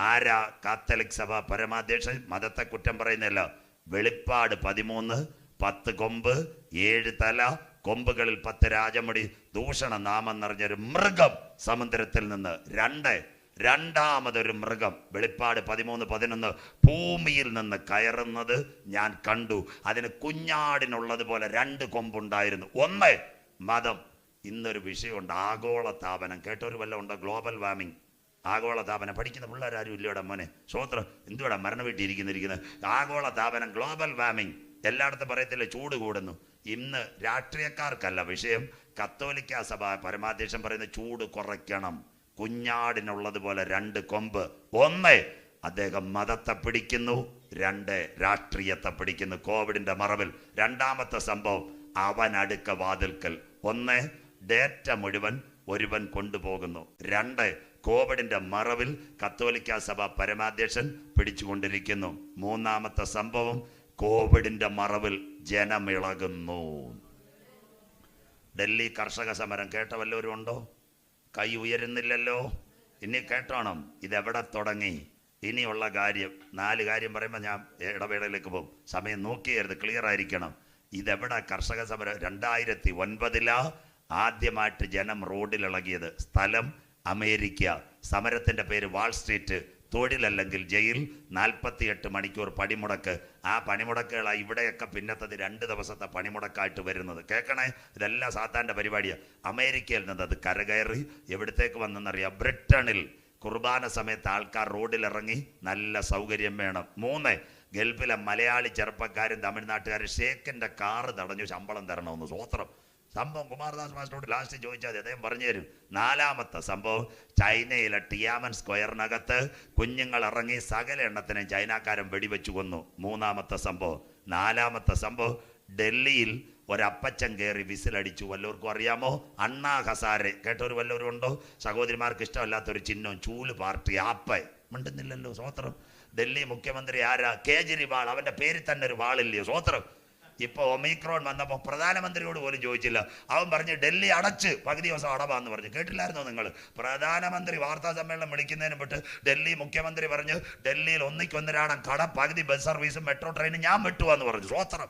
ആരാ? കാത്തലിക് സഭ പരമാധ്യക്ഷൻ. മതത്തെ കുറ്റം പറയുന്നില്ല. വെളിപ്പാട് 13, 10 കൊമ്പ്, 7 തല, കൊമ്പുകളിൽ 10 രാജമുടി, ദൂഷണ നാമം നിറഞ്ഞൊരു മൃഗം സമുദ്രത്തിൽ നിന്ന്. രണ്ടാമതൊരു മൃഗം. വെളിപ്പാട് 13, 11 ഭൂമിയിൽ നിന്ന് കയറുന്നത് ഞാൻ കണ്ടു. അതിന് കുഞ്ഞാടിനുള്ളതുപോലെ 2 കൊമ്പുണ്ടായിരുന്നു. ഒന്ന് മതം. ഇന്നൊരു വിഷയമുണ്ട്, ആഗോളതാപനം. കേട്ടൊരു വല്ലതും ഉണ്ടോ? ഗ്ലോബൽ വാർമിംഗ്, ആഗോളതാപനം. പഠിക്കുന്ന പിള്ളേരാരും ഇല്ലയോടെ മോനെ? സ്വോത്രം. എന്തുവാടാ മരണ വീട്ടിയിരിക്കുന്നത്? ആഗോളതാപനം, ഗ്ലോബൽ വാർമിംഗ്. എല്ലായിടത്തും പറയത്തില്ല ചൂട് കൂടുന്നു. ഇന്ന് രാഷ്ട്രീയക്കാർക്കല്ല വിഷയം. കത്തോലിക്ക സഭ പരമാധ്യക്ഷൻ പറയുന്ന ചൂട് കുറയ്ക്കണം. കുഞ്ഞാടിനുള്ളതുപോലെ 2 കൊമ്പ്. ഒന്ന് അദ്ദേഹം മതത്തെ പിടിക്കുന്നു, 2 രാഷ്ട്രീയത്തെ പിടിക്കുന്നു. കോവിഡിന്റെ മറവിൽ രണ്ടാമത്തെ സംഭവം, അവൻ അടുക്ക വാതിൽക്കൽ. 1 ഡേറ്റ മുഴുവൻ ഒരുവൻ കൊണ്ടുപോകുന്നു. 2 കോവിഡിന്റെ മറവിൽ കത്തോലിക്ക സഭ പരമാധ്യക്ഷൻ പിടിച്ചുകൊണ്ടിരിക്കുന്നു. മൂന്നാമത്തെ സംഭവം, കോവിഡിന്റെ മറവിൽ ജനമിളകുന്നു. ഡൽഹി കർഷക സമരം കേട്ട വല്ലവരും ഉണ്ടോ? കൈ ഉയരുന്നില്ലല്ലോ. ഇനി കേട്ടോണം, ഇതെവിടെ തുടങ്ങി? ഇനിയുള്ള കാര്യം 4 കാര്യം പറയുമ്പോൾ ഞാൻ ഇടവേളയിലേക്ക് പോകും. സമയം നോക്കിയരുത്, ക്ലിയർ ആയിരിക്കണം. ഇതെവിടെ കർഷക സമരം? 2009 ആദ്യമായിട്ട് ജനം റോഡിലിളകിയത്. സ്ഥലം അമേരിക്ക. സമരത്തിന്റെ പേര് വാൾ സ്ട്രീറ്റ്. തൊഴിലല്ലെങ്കിൽ ജയിൽ. 48 മണിക്കൂർ പണിമുടക്ക്. ആ പണിമുടക്കുകളാണ് ഇവിടെയൊക്കെ പിന്നത്തത് 2 ദിവസത്തെ പണിമുടക്കായിട്ട് വരുന്നത്. കേൾക്കണേ, ഇതെല്ലാം സാത്താൻ്റെ പരിപാടിയാണ്. അമേരിക്കയിൽ നിന്ന് അത് കരകയറി എവിടത്തേക്ക് വന്നെന്നറിയാം? ബ്രിട്ടനിൽ. കുർബാന സമയത്ത് ആൾക്കാർ റോഡിലിറങ്ങി. നല്ല സൗകര്യം വേണം. 3 ഗൾഫിലെ മലയാളി ചെറുപ്പക്കാരും തമിഴ്നാട്ടുകാരും ഷേക്കിന്റെ കാറ് തടഞ്ഞു ശമ്പളം തരണമെന്ന്. സ്വോത്രം. സംഭവം കുമാരദാസ് മാസ്റ്ററോട് ലാസ്റ്റ് ചോദിച്ചാൽ അദ്ദേഹം പറഞ്ഞു തരും. 4മത്തെ സംഭവം, ചൈനയിലെ ടിയാമൻ സ്ക്വയറിനകത്ത് കുഞ്ഞുങ്ങൾ ഇറങ്ങി സകല എണ്ണത്തിനും ചൈനക്കാരൻ വെടിവെച്ചു കൊന്നു. 3മത്തെ സംഭവം. 4മത്തെ സംഭവം, ഡൽഹിയിൽ ഒരപ്പച്ചൻ കയറി വിസിലടിച്ചു. വല്ലവർക്കും അറിയാമോ? അണ്ണാ ഹസാരെ കേട്ടൊരു വല്ലവരും ഉണ്ടോ? സഹോദരിമാർക്ക് ഇഷ്ടമല്ലാത്തൊരു ചിഹ്നം, ചൂല് പാർട്ടി. ആപ്പ മിണ്ടുന്നില്ലല്ലോ. സ്വോത്രം. ഡൽഹി മുഖ്യമന്ത്രി ആരാ? കേജ്രിവാൾ. അവന്റെ പേരിൽ തന്നെ ഒരു വാളില്ലയോ? സ്വോത്രം. ഇപ്പോൾ ഒമിക്രോൺ വന്നപ്പോൾ പ്രധാനമന്ത്രിയോട് പോലും ചോദിച്ചില്ല. അവൻ പറഞ്ഞ് ഡൽഹി അടച്ച് പകുതി ദിവസം അടവാന്ന് പറഞ്ഞു. കേട്ടില്ലായിരുന്നോ നിങ്ങൾ? പ്രധാനമന്ത്രി വാർത്താ സമ്മേളനം വിളിക്കുന്നതിന് വിട്ട് ഡൽഹി മുഖ്യമന്ത്രി പറഞ്ഞു ഡൽഹിയിൽ 1-1 കട, പകുതി ബസ് സർവീസും മെട്രോ ട്രെയിനും ഞാൻ വിട്ടുവെന്ന് പറഞ്ഞു. സ്വോത്രം.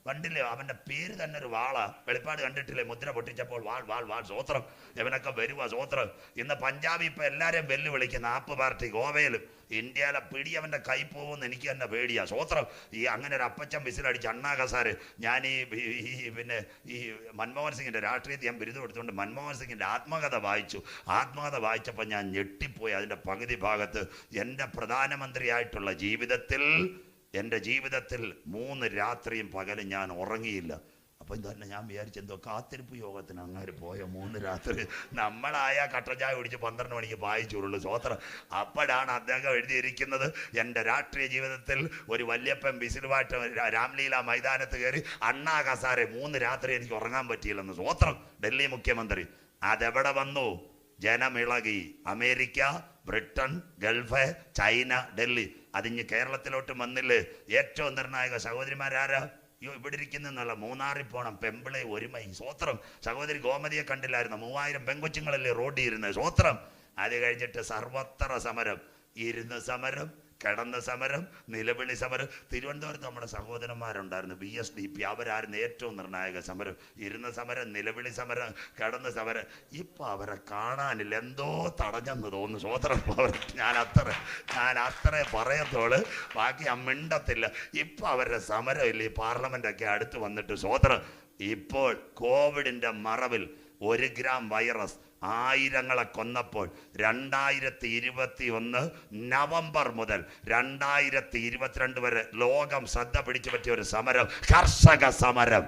കണ്ടില്ലേ? അവന്റെ പേര് തന്നെ ഒരു വാളാ. വെളിപ്പാട് കണ്ടിട്ടില്ലേ? മുദ്ര പൊട്ടിച്ചപ്പോൾ വാൾ വാൾ വാൾ. സ്വോത്രം. ഇവനൊക്കെ വരുവാ. സ്വോത്രം. ഇന്ന് പഞ്ചാബ് ഇപ്പൊ എല്ലാരെയും വെല്ലുവിളിക്കുന്ന ആപ്പ് പാർട്ടി. ഗോവയിലും ഇന്ത്യയിലെ പിടി അവന്റെ കൈ പോകുമെന്ന് എനിക്ക് തന്നെ പേടിയാ. സ്വോത്രം. ഈ അങ്ങനെ ഒരു അപ്പച്ചൻ വിസിലടിച്ച് അണ്ണാ ഹസാരെ. ഞാൻ പിന്നെ ഈ മൻമോഹൻ സിംഗിന്റെ രാഷ്ട്രീയത്തിൽ ഞാൻ ബിരുദം എടുത്തുകൊണ്ട് മൻമോഹൻ സിംഗിന്റെ ആത്മകഥ വായിച്ചു. ആത്മകഥ വായിച്ചപ്പോൾ ഞാൻ ഞെട്ടിപ്പോയി. അതിന്റെ പകുതി ഭാഗത്ത് എൻ്റെ പ്രധാനമന്ത്രിയായിട്ടുള്ള ജീവിതത്തിൽ 3 രാത്രിയും പകലും ഞാൻ ഉറങ്ങിയില്ല. അപ്പം തന്നെ ഞാൻ വിചാരിച്ചു എന്തോ കാത്തിരിപ്പ് യോഗത്തിന് അങ്ങാര് പോയ 3 രാത്രി. നമ്മളായ കട്ടൻ ചായ കുടിച്ച് 12 മണിക്ക് വായിച്ചുള്ളൂ. സ്വോത്രം. അപ്പോഴാണ് അദ്ദേഹം എഴുതിയിരിക്കുന്നത്, എൻ്റെ രാഷ്ട്രീയ ജീവിതത്തിൽ ഒരു വല്യപ്പൻ വിസിലുമായിട്ട് രാംലീല മൈതാനത്ത് കയറി അണ്ണാ ഹസാരെ 3 രാത്രി എനിക്ക് ഉറങ്ങാൻ പറ്റിയില്ലെന്ന്. സ്വോത്രം. ഡൽഹി മുഖ്യമന്ത്രി. അതെവിടെ വന്നു? ജനമിളകി. America, Britain, Gulf, China, Delhi. അതിഞ്ഞ് കേരളത്തിലോട്ട് വന്നില്ലേ? ഏറ്റവും നിർണായക സഹോദരിമാരാരാ? അയ്യോ, ഇവിടെ ഇരിക്കുന്നെന്നല്ല, മൂന്നാറിൽ പോകണം. പെമ്പിളെ ഒരുമൈ. സ്വോത്രം. സഹോദരി ഗോമതിയെ കണ്ടില്ലായിരുന്നു? 3000 പെങ്കൊച്ചുങ്ങളല്ലേ റോഡിൽ ഇരുന്നത്. സ്വോത്രം. അത് കഴിഞ്ഞിട്ട് സർവത്ര സമരം. ഇരുന്ന് സമരം, കിടന്ന സമരം, നിലവിളി സമരം. തിരുവനന്തപുരത്ത് നമ്മുടെ സഹോദരന്മാരുണ്ടായിരുന്നു, BSDP. അവരായിരുന്നു ഏറ്റവും നിർണായക സമരം. ഇരുന്ന സമരം, നിലവിളി സമരം, കിടന്ന സമരം. ഇപ്പൊ അവരെ കാണാനില്ല. എന്തോ തടഞ്ഞെന്ന് തോന്നുന്നു. സ്വോത്രം. ഞാൻ അത്രേ പറയത്തോള്. ബാക്കി മിണ്ടത്തില്ല. ഇപ്പൊ അവരുടെ സമരം ഇല്ല. ഈ പാർലമെന്റ് ഒക്കെ അടുത്ത് വന്നിട്ട്. സ്വോത്രം. ഇപ്പോൾ കോവിഡിന്റെ മറവിൽ 1 ഗ്രാം വൈറസ് ആയിരങ്ങളെ കൊന്നപ്പോൾ 2021 നവംബർ മുതൽ 2022 വരെ ലോകം ശ്രദ്ധ പിടിച്ചു പറ്റിയ ഒരു സമരം, കർഷക സമരം.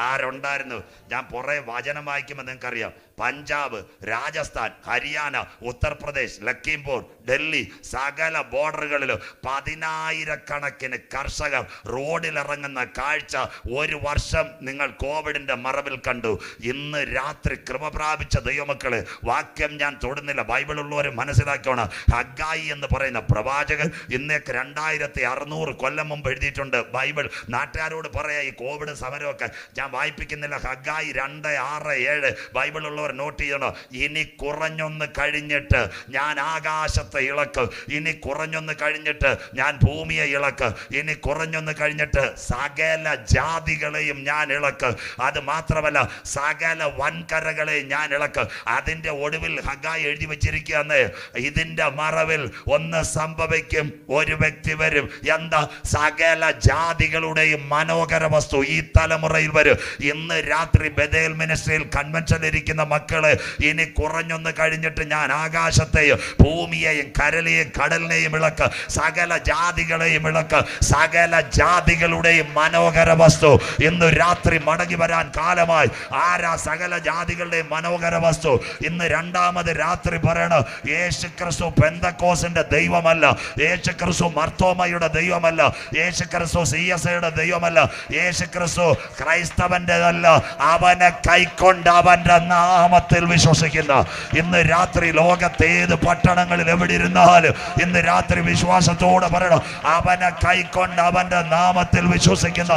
ആരുണ്ടായിരുന്നു? ഞാൻ പുറേ വചനം വായിക്കുമ്പോൾ നിങ്ങൾക്കറിയാം. പഞ്ചാബ്, രാജസ്ഥാൻ, ഹരിയാന, ഉത്തർപ്രദേശ്, ലഖീംപൂർ, ഡൽഹി, സകല ബോർഡറുകളിലും 10,000-കണക്കിന് കർഷകർ റോഡിലിറങ്ങുന്ന കാഴ്ച ഒരു വർഷം നിങ്ങൾ കോവിഡിന്റെ മറവിൽ കണ്ടു. ഇന്ന് രാത്രി കൃപ പ്രാപിച്ച ദൈവമക്കളെ, വാക്യം ഞാൻ തൊടുന്നില്ല, ബൈബിളുള്ളവർ മനസ്സിലാക്കണം. ഹഗ്ഗായി എന്ന് പറയുന്ന പ്രവാചകൻ ഇന്നേക്ക് 2600 കൊല്ലം മുമ്പ് എഴുതിയിട്ടുണ്ട്. ബൈബിൾ നാട്ടുകാരോട് പറയാ ഈ കോവിഡ് സമരമൊക്കെ ഞാൻ വായിപ്പിക്കുന്നില്ല. ഹഗ്ഗായി 2:6-7 ബൈബിളുള്ളവർ നോട്ട് ചെയ്യണം. ഇനി കുറഞ്ഞൊന്ന് കഴിഞ്ഞിട്ട് ഞാൻ ആകാശത്തെ ഇളക്കും, ഇനി കുറഞ്ഞൊന്ന് കഴിഞ്ഞിട്ട് ഞാൻ ഭൂമിയെ ഇളക്കും, ഇനി കുറഞ്ഞൊന്ന് കഴിഞ്ഞിട്ട് സകല ജാതികളെയും ഞാൻ ഇളക്കും. അത് മാത്രമല്ല സകല വൻകരകളെയും ഞാൻ ഇളക്കും. അതിന്റെ ഒടുവിൽ ഹഗ്ഗായി എഴുതി വെച്ചിരിക്കുകയാണ്, ഇതിന്റെ മറവിൽ ഒന്ന് സംഭവിക്കും, ഒരു വ്യക്തി വരും. എന്താ? സകല ജാതികളുടെയും മനോഹര വസ്തു ഈ തലമുറയിൽ വരും. ഇന്ന് രാത്രി ബഥേൽ മിനിസ്ട്രിയിൽ കൺവെൻഷൻ ഇരിക്കുന്ന മക്കള്, ഇനി കുറഞ്ഞൊന്ന് കഴിഞ്ഞിട്ട് ഞാൻ ആകാശത്തെയും ഭൂമിയെയും കരലെയും കടലിനെയും ഇളക്ക്, സകല ജാതികളെയും ഇളക്ക്, സകല ജാതികളുടെയും മനോഹര വസ്തു ഇന്ന് രാത്രി മടങ്ങി വരാൻ കാലമായി. ആരാ സകല ജാതികളുടെയും മനോഹര വസ്തു? ഇന്ന് രണ്ടാമത് രാത്രി പറയണം, യേശു ക്രിസ്തു പെന്തക്കോസിന്റെ ദൈവമല്ല, യേശു ക്രിസ്തു മർത്തോമയുടെ ദൈവമല്ല, യേശു ക്രിസ്തു CSIയുടെ ദൈവമല്ല, യേശു ക്രിസ്തു ക്രൈസ്തവന്റെതല്ല. അവനെ കൈക്കൊണ്ട് അവന്റെ നാമത്തിൽ വിശ്വസിക്കുന്ന ഇന്ന് രാത്രി ലോകത്തെ ഏത് പട്ടണങ്ങളിൽ എവിടെ ഇരുന്നാലും ഇന്ന് രാത്രി വിശ്വാസത്തോടെ പറയണം, അവനെ കൈക്കൊണ്ട് അവന്റെ നാമത്തിൽ വിശ്വസിക്കുന്ന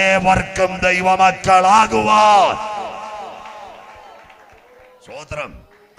ഏവർക്കും ദൈവമക്കളാകുവാൻ. സ്തോത്രം.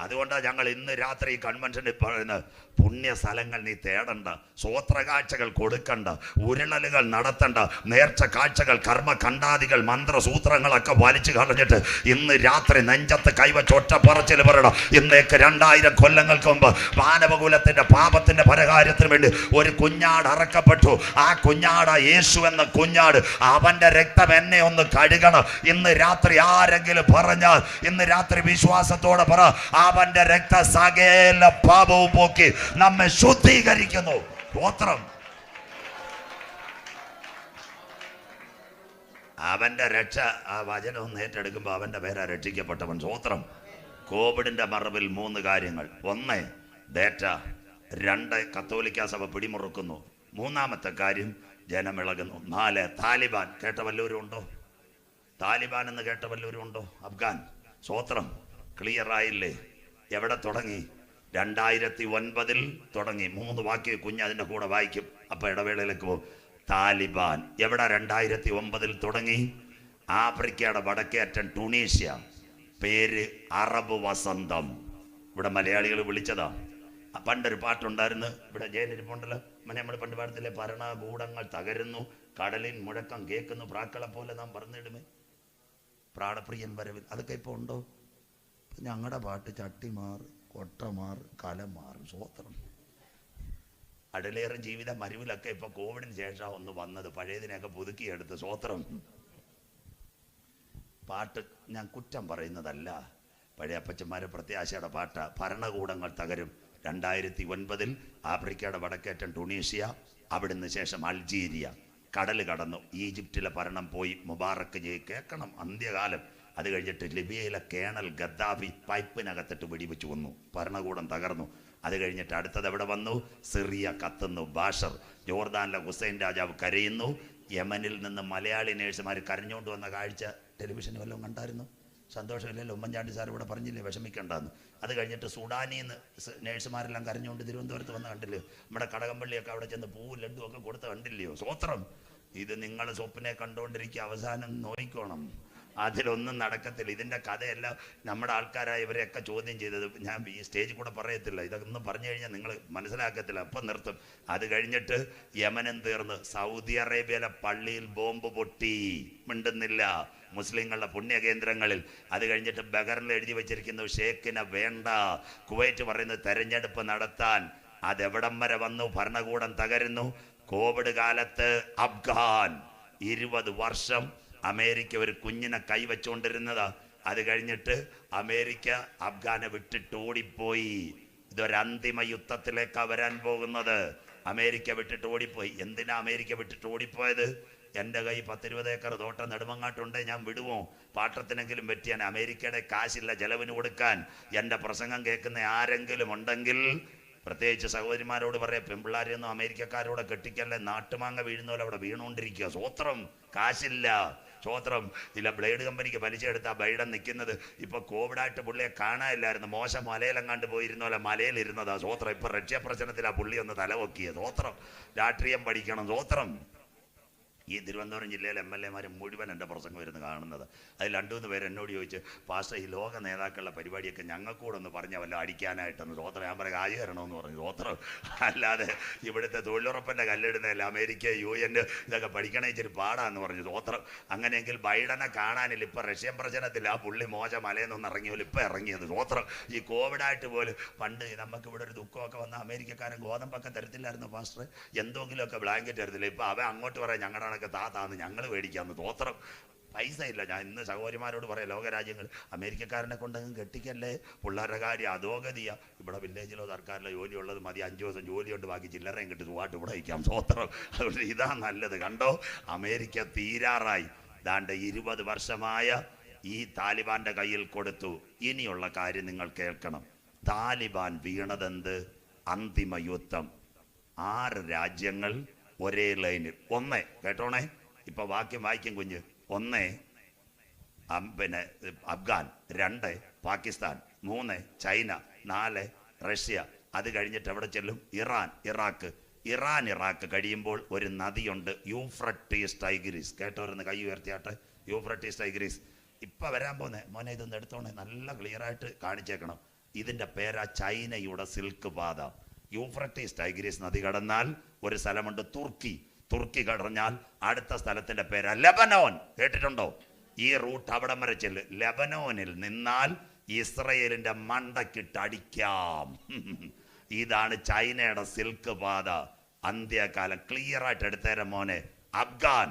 അതുകൊണ്ടാണ് ഞങ്ങൾ ഇന്ന് രാത്രി കൺവെൻഷനിൽ പറയുന്നത്, പുണ്യ സ്ഥലങ്ങൾ നീ തേടണ്ട, സ്വോത്ര കാഴ്ചകൾ കൊടുക്കണ്ട, ഉരുളലുകൾ നടത്തണ്ട, നേർച്ച കാഴ്ചകൾ, കർമ്മ കണ്ടാദികൾ, മന്ത്രസൂത്രങ്ങളൊക്കെ വലിച്ചു കളഞ്ഞിട്ട് ഇന്ന് രാത്രി നെഞ്ചത്ത് കൈവച്ച് ഒറ്റ പറച്ചിൽ പറയണം, ഇന്നേക്ക് 2000 കൊല്ലങ്ങൾക്ക് മുമ്പ് മാനവകുലത്തിന്റെ പാപത്തിന്റെ പരിഹാരത്തിന് വേണ്ടി ഒരു കുഞ്ഞാട് അറക്കപ്പെട്ടു. ആ കുഞ്ഞാട് യേശു എന്ന കുഞ്ഞാട്, അവന്റെ രക്തം എന്നെ ഒന്ന് കഴുകണം. ഇന്ന് രാത്രി ആരെങ്കിലും പറഞ്ഞാൽ ഇന്ന് രാത്രി വിശ്വാസത്തോടെ പറ, അവന്റെ രക്ത സകല പാപവും പോക്കി നമ്മെ ശുദ്ധീകരിക്കുന്നു. സ്തോത്രം. അവന്റെ രക്ഷ, ആ വചനം ഒന്ന് ഏറ്റെടുക്കുമ്പോൾ അവന്റെ പേരാ രക്ഷിക്കപ്പെട്ടവൻ. സ്തോത്രം. കോവിഡിന്റെ മറവിൽ 3 കാര്യങ്ങൾ. 1 ഡേറ്റ, 2 കത്തോലിക്ക സഭ പിടിമുറുക്കുന്നു, 3ാമത്തെ കാര്യം ജനമിളകുന്നു, 4 താലിബാൻ. കേട്ട വല്ലവരും ഉണ്ടോ? താലിബാൻ എന്ന് കേട്ട വല്ലവരും ഉണ്ടോ? അഫ്ഗാൻ. സ്തോത്രം. ക്ലിയർ ആയില്ലേ? എവിടെ തുടങ്ങി? 2009 തുടങ്ങി. 3 വാക്യം കുഞ്ഞ് അതിൻ്റെ കൂടെ വായിക്കും, അപ്പൊ ഇടവേളയിലേക്ക് പോകും. താലിബാൻ എവിടെ 2009 തുടങ്ങി? ആഫ്രിക്കയുടെ വടക്കേറ്റം ടുണീഷ്യ. പേര് അറബ് വസന്തം. ഇവിടെ മലയാളികൾ വിളിച്ചതാ. പണ്ടൊരു പാട്ടുണ്ടായിരുന്നു, ഇവിടെ ജയനിരിപ്പുണ്ടല്ലോ, നമ്മൾ പണ്ട് പാടത്തിലെ ഭരണകൂടങ്ങൾ തകരുന്നു, കടലിൻ മുഴക്കം കേൾക്കുന്നു, പ്രാക്കളെ പോലെ നാം പറഞ്ഞിടുമേ പ്രാണപ്രിയൻ വരവിൽ. അതൊക്കെ ഇപ്പോൾ ഉണ്ടോ? ഞങ്ങളുടെ പാട്ട് ചട്ടിമാറ്, കൊട്ടമാറ്, കലമാറ്. സ്തോത്രം. അടലേറെ ജീവിത മരുവിലൊക്കെ ഇപ്പൊ കോവിഡിന് ശേഷം ഒന്ന് വന്നത്, പഴയതിനെയൊക്കെ പുതുക്കിയെടുത്ത്. സ്തോത്രം. പാട്ട് ഞാൻ കുറ്റം പറയുന്നതല്ല, പഴയ അപ്പച്ചന്മാരെ പ്രത്യാശയുടെ പാട്ട. ഭരണകൂടങ്ങൾ തകരും. 2009 ആഫ്രിക്കയുടെ വടക്കേറ്റം ടുണീഷ്യ, അവിടുന്ന് ശേഷം അൾജീരിയ, കടൽ കടന്നു, ഈജിപ്തിലെ ഭരണം പോയി, മുബാറക്ക് കേൾക്കണം, അന്ത്യകാലം. അത് കഴിഞ്ഞിട്ട് ലിബിയയിലെ കേണൽ ഗദ്ദാഫി പൈപ്പിനകത്തിട്ട് വെടിവെച്ച് കൊന്നു, ഭരണകൂടം തകർന്നു. അത് കഴിഞ്ഞിട്ട് അടുത്തത് എവിടെ വന്നു? സിറിയ കത്തുന്നു, ബാഷർ. ജോർദാനിലെ ഹുസൈൻ രാജാവ് കരയുന്നു. യമനിൽ നിന്ന് മലയാളി നേഴ്സുമാർ കരഞ്ഞുകൊണ്ട് വന്ന കാഴ്ച ടെലിവിഷനിൽ വല്ലതും കണ്ടായിരുന്നു? സന്തോഷമില്ലല്ലോ. ഉമ്മൻചാണ്ടി സാർ ഇവിടെ പറഞ്ഞില്ലേ വിഷമിക്കണ്ടെന്ന്. അത് കഴിഞ്ഞിട്ട് സുഡാനിൽ നിന്ന് നേഴ്സുമാരെല്ലാം കരഞ്ഞുകൊണ്ട് തിരുവനന്തപുരത്ത് വന്ന് കണ്ടില്ലേ? നമ്മുടെ കടകംപള്ളിയൊക്കെ അവിടെ ചെന്ന് പൂവും ലഡും ഒക്കെ കൊടുത്ത് കണ്ടില്ലയോ? സ്തോത്രം. ഇത് നിങ്ങൾ സ്വപ്നെ കണ്ടുകൊണ്ടിരിക്കുക, അവസാനം നോയിക്കോണം, അതിലൊന്നും നടക്കത്തില്ല. ഇതിൻ്റെ കഥയെല്ലാം നമ്മുടെ ആൾക്കാരായ ഇവരെയൊക്കെ ചോദ്യം ചെയ്തത് ഞാൻ ഈ സ്റ്റേജിൽ കൂടെ പറയത്തില്ല. ഇതൊന്നും പറഞ്ഞു കഴിഞ്ഞാൽ നിങ്ങൾ മനസ്സിലാക്കത്തില്ല, അപ്പം നിർത്തും. അത് കഴിഞ്ഞിട്ട് യമനും തീർന്ന്, സൗദി അറേബ്യയിലെ പള്ളിയിൽ ബോംബ് പൊട്ടി, മിണ്ടുന്നില്ല, മുസ്ലിങ്ങളുടെ പുണ്യകേന്ദ്രങ്ങളിൽ. അത് കഴിഞ്ഞിട്ട് ബഹറിൽ എഴുതി വെച്ചിരിക്കുന്നു ഷേഖിനെ വേണ്ട. കുവൈറ്റ് പറയുന്നത് തെരഞ്ഞെടുപ്പ് നടത്താൻ. അതെവിടം വരെ വന്നു? ഭരണകൂടം തകരുന്നു. കോവിഡ് കാലത്ത് അഫ്ഗാൻ 20 വർഷം അമേരിക്ക ഒരു കുഞ്ഞിനെ കൈവച്ചുകൊണ്ടിരുന്നതാ. അത് കഴിഞ്ഞിട്ട് അമേരിക്ക അഫ്ഗാനെ വിട്ടിട്ട് ഓടിപ്പോയി. ഇതൊരു അന്തിമ യുദ്ധത്തിലേക്കാണ് വരാൻ പോകുന്നത്. അമേരിക്ക വിട്ടിട്ട് ഓടിപ്പോയി. എന്തിനാ അമേരിക്ക വിട്ടിട്ട് ഓടിപ്പോയത്? എൻ്റെ കൈ 10-20 ഏക്കർ തോട്ടം നെടുമങ്ങാട്ടുണ്ടേ ഞാൻ വിടുമോ? പാട്ടത്തിനെങ്കിലും പറ്റിയാൻ. അമേരിക്കയുടെ കാശില്ല ചെലവിന് കൊടുക്കാൻ. എൻ്റെ പ്രസംഗം കേൾക്കുന്ന ആരെങ്കിലും ഉണ്ടെങ്കിൽ പ്രത്യേകിച്ച് സഹോദരിമാരോട് പറയാം, പെൺപിള്ളാരെയൊന്നും അമേരിക്കക്കാരോടെ കെട്ടിക്കല്ലേ, നാട്ടുമാങ്ങ വീഴുന്ന പോലെ അവിടെ വീണുകൊണ്ടിരിക്കുക. സ്വോത്രം, കാശില്ല. സ്വോത്രം ഇല്ല. ബ്ലേഡ് കമ്പനിക്ക് പലിശ എടുത്താൽ ബൈഡൻ നിൽക്കുന്നത്. ഇപ്പൊ കോവിഡായിട്ട് പുള്ളിയെ കാണാനില്ലായിരുന്നു. മോശം മലയിലെങ്ങാണ്ട് പോയിരുന്ന പോലെ മലയിലിരുന്നതാ. സ്വോത്രം ഇപ്പൊ റഷ്യ പ്രശ്നത്തിലാ പുള്ളി ഒന്ന് തലവൊക്കിയത്. സ്വോത്രം, രാഷ്ട്രീയം പഠിക്കണം. സ്വോത്രം. ഈ തിരുവനന്തപുരം ജില്ലയിലെ MLA മുഴുവൻ എൻ്റെ പ്രസംഗം വരുന്നു കാണുന്നത്. അതിൽ 2-3 പേര് എന്നോട് ചോദിച്ചു, പാസ്റ്റർ ഈ ലോക നേതാക്കളുടെ പരിപാടിയൊക്കെ ഞങ്ങൾക്കൂടെ ഒന്ന് പറഞ്ഞ വല്ല അടിക്കാനായിട്ടെന്ന്. സ്വോത്രം. ഞാൻ പറയാം കാശ് തരണമെന്ന് പറഞ്ഞു. സ്വോത്രം. അല്ലാതെ ഇവിടുത്തെ തൊഴിലുറപ്പിൻ്റെ കല്ലെടുന്നതല്ല. അമേരിക്ക UN ഇതൊക്കെ പഠിക്കണേ ഇച്ചിരി പാടാന്ന് പറഞ്ഞു. സ്വോത്രം. അങ്ങനെയെങ്കിൽ ബൈഡനെ കാണാനില്ല. ഇപ്പം റഷ്യൻ പ്രശ്നത്തിൽ ആ പുള്ളി മോശ മലയെന്നൊന്നും ഇറങ്ങിയോലും ഇപ്പം ഇറങ്ങിയത്. സ്വോത്രം. ഈ കോവിഡായിട്ട് പോലും പണ്ട് നമുക്ക് ഇവിടെ ഒരു ദുഃഖമൊക്കെ വന്ന അമേരിക്കക്കാരൻ ഗോതമ്പൊക്കെ തരത്തില്ലായിരുന്നു പാസ്റ്റർ. എന്തെങ്കിലുമൊക്കെ ബ്ലാങ്കറ്റ് തരത്തില്ല. ഇപ്പം അവൻ അങ്ങോട്ട് പറയാം ഞങ്ങളുടെ താത്താന്ന് ഞങ്ങൾ മേടിക്കാമെന്ന്. സ്വോത്രം. പൈസ ഇല്ല. ഞാൻ ഇന്ന് സഹോദരിമാരോട് പറയാം, ലോകരാജ്യങ്ങൾ അമേരിക്കക്കാരനെ കൊണ്ടങ്ങ് കെട്ടിക്കല്ലേ, പിള്ളേരുടെ കാര്യം അധോഗതിയാ. ഇവിടെ വില്ലേജിലോ സർക്കാരിലോ ജോലി ഉള്ളത് മതി. 5 ദിവസം ജോലിയുണ്ട്, ബാക്കി ചില്ലറയും കിട്ടി സുഖമായിട്ട് ഇവിടെ വയ്ക്കാം. സ്വോത്രം. അതുകൊണ്ട് ഇതാ നല്ലത്. കണ്ടോ, അമേരിക്ക തീരാറായി. ദാണ്ട് 20 വർഷമായ ഈ താലിബാന്റെ കയ്യിൽ കൊടുത്തു. ഇനിയുള്ള കാര്യം നിങ്ങൾ കേൾക്കണം. താലിബാൻ വീണതെന്ത്? അന്തിമ യുദ്ധം. 6 രാജ്യങ്ങൾ ഒരേ ലൈനിൽ. 1 കേട്ടോണേ, ഇപ്പൊ വാക്യം വായിക്കും കുഞ്ഞ്. 1 പിന്നെ അഫ്ഗാൻ, 2 പാകിസ്ഥാൻ, 3 ചൈന, 4 റഷ്യ. അത് കഴിഞ്ഞിട്ട് എവിടെ ചെല്ലും? Iran, Iraq. ഇറാഖ് കഴിയുമ്പോൾ ഒരു നദിയുണ്ട്, യൂഫ്രട്ടീസ് ടൈഗ്രീസ്. കേട്ടോരുന്ന് കൈ ഉയർത്തിയാട്ടെ. യൂഫ്രട്ടീസ് ടൈഗ്രീസ് ഇപ്പൊ വരാൻ പോന്നെ. മോനെ ഇതൊന്ന് എടുത്തോണേ, നല്ല ക്ലിയർ ആയിട്ട് കാണിച്ചേക്കണം. ഇതിന്റെ പേരാ ചൈനയുടെ സിൽക്ക് പാത. യൂഫ്രട്ടീസ് ടൈഗ്രീസ് നദി കടന്നാൽ ഒരു സ്ഥലമുണ്ട് തുർക്കി. തുർക്കി കടഞ്ഞാൽ അടുത്ത സ്ഥലത്തിന്റെ പേരാ ലെബനോൻ. കേട്ടിട്ടുണ്ടോ? ഈ റൂട്ട് അവിടം വരെ ചെല്ല്. ലെബനോനിൽ നിന്നാൽ ഇസ്രയേലിന്റെ മണ്ടക്കിട്ട് അടിക്കാം. ഇതാണ് ചൈനയുടെ സിൽക്ക് പാത. അന്ത്യകാലം ക്ലിയർ ആയിട്ട് എടുത്തേരം മോനെ. അഫ്ഗാൻ,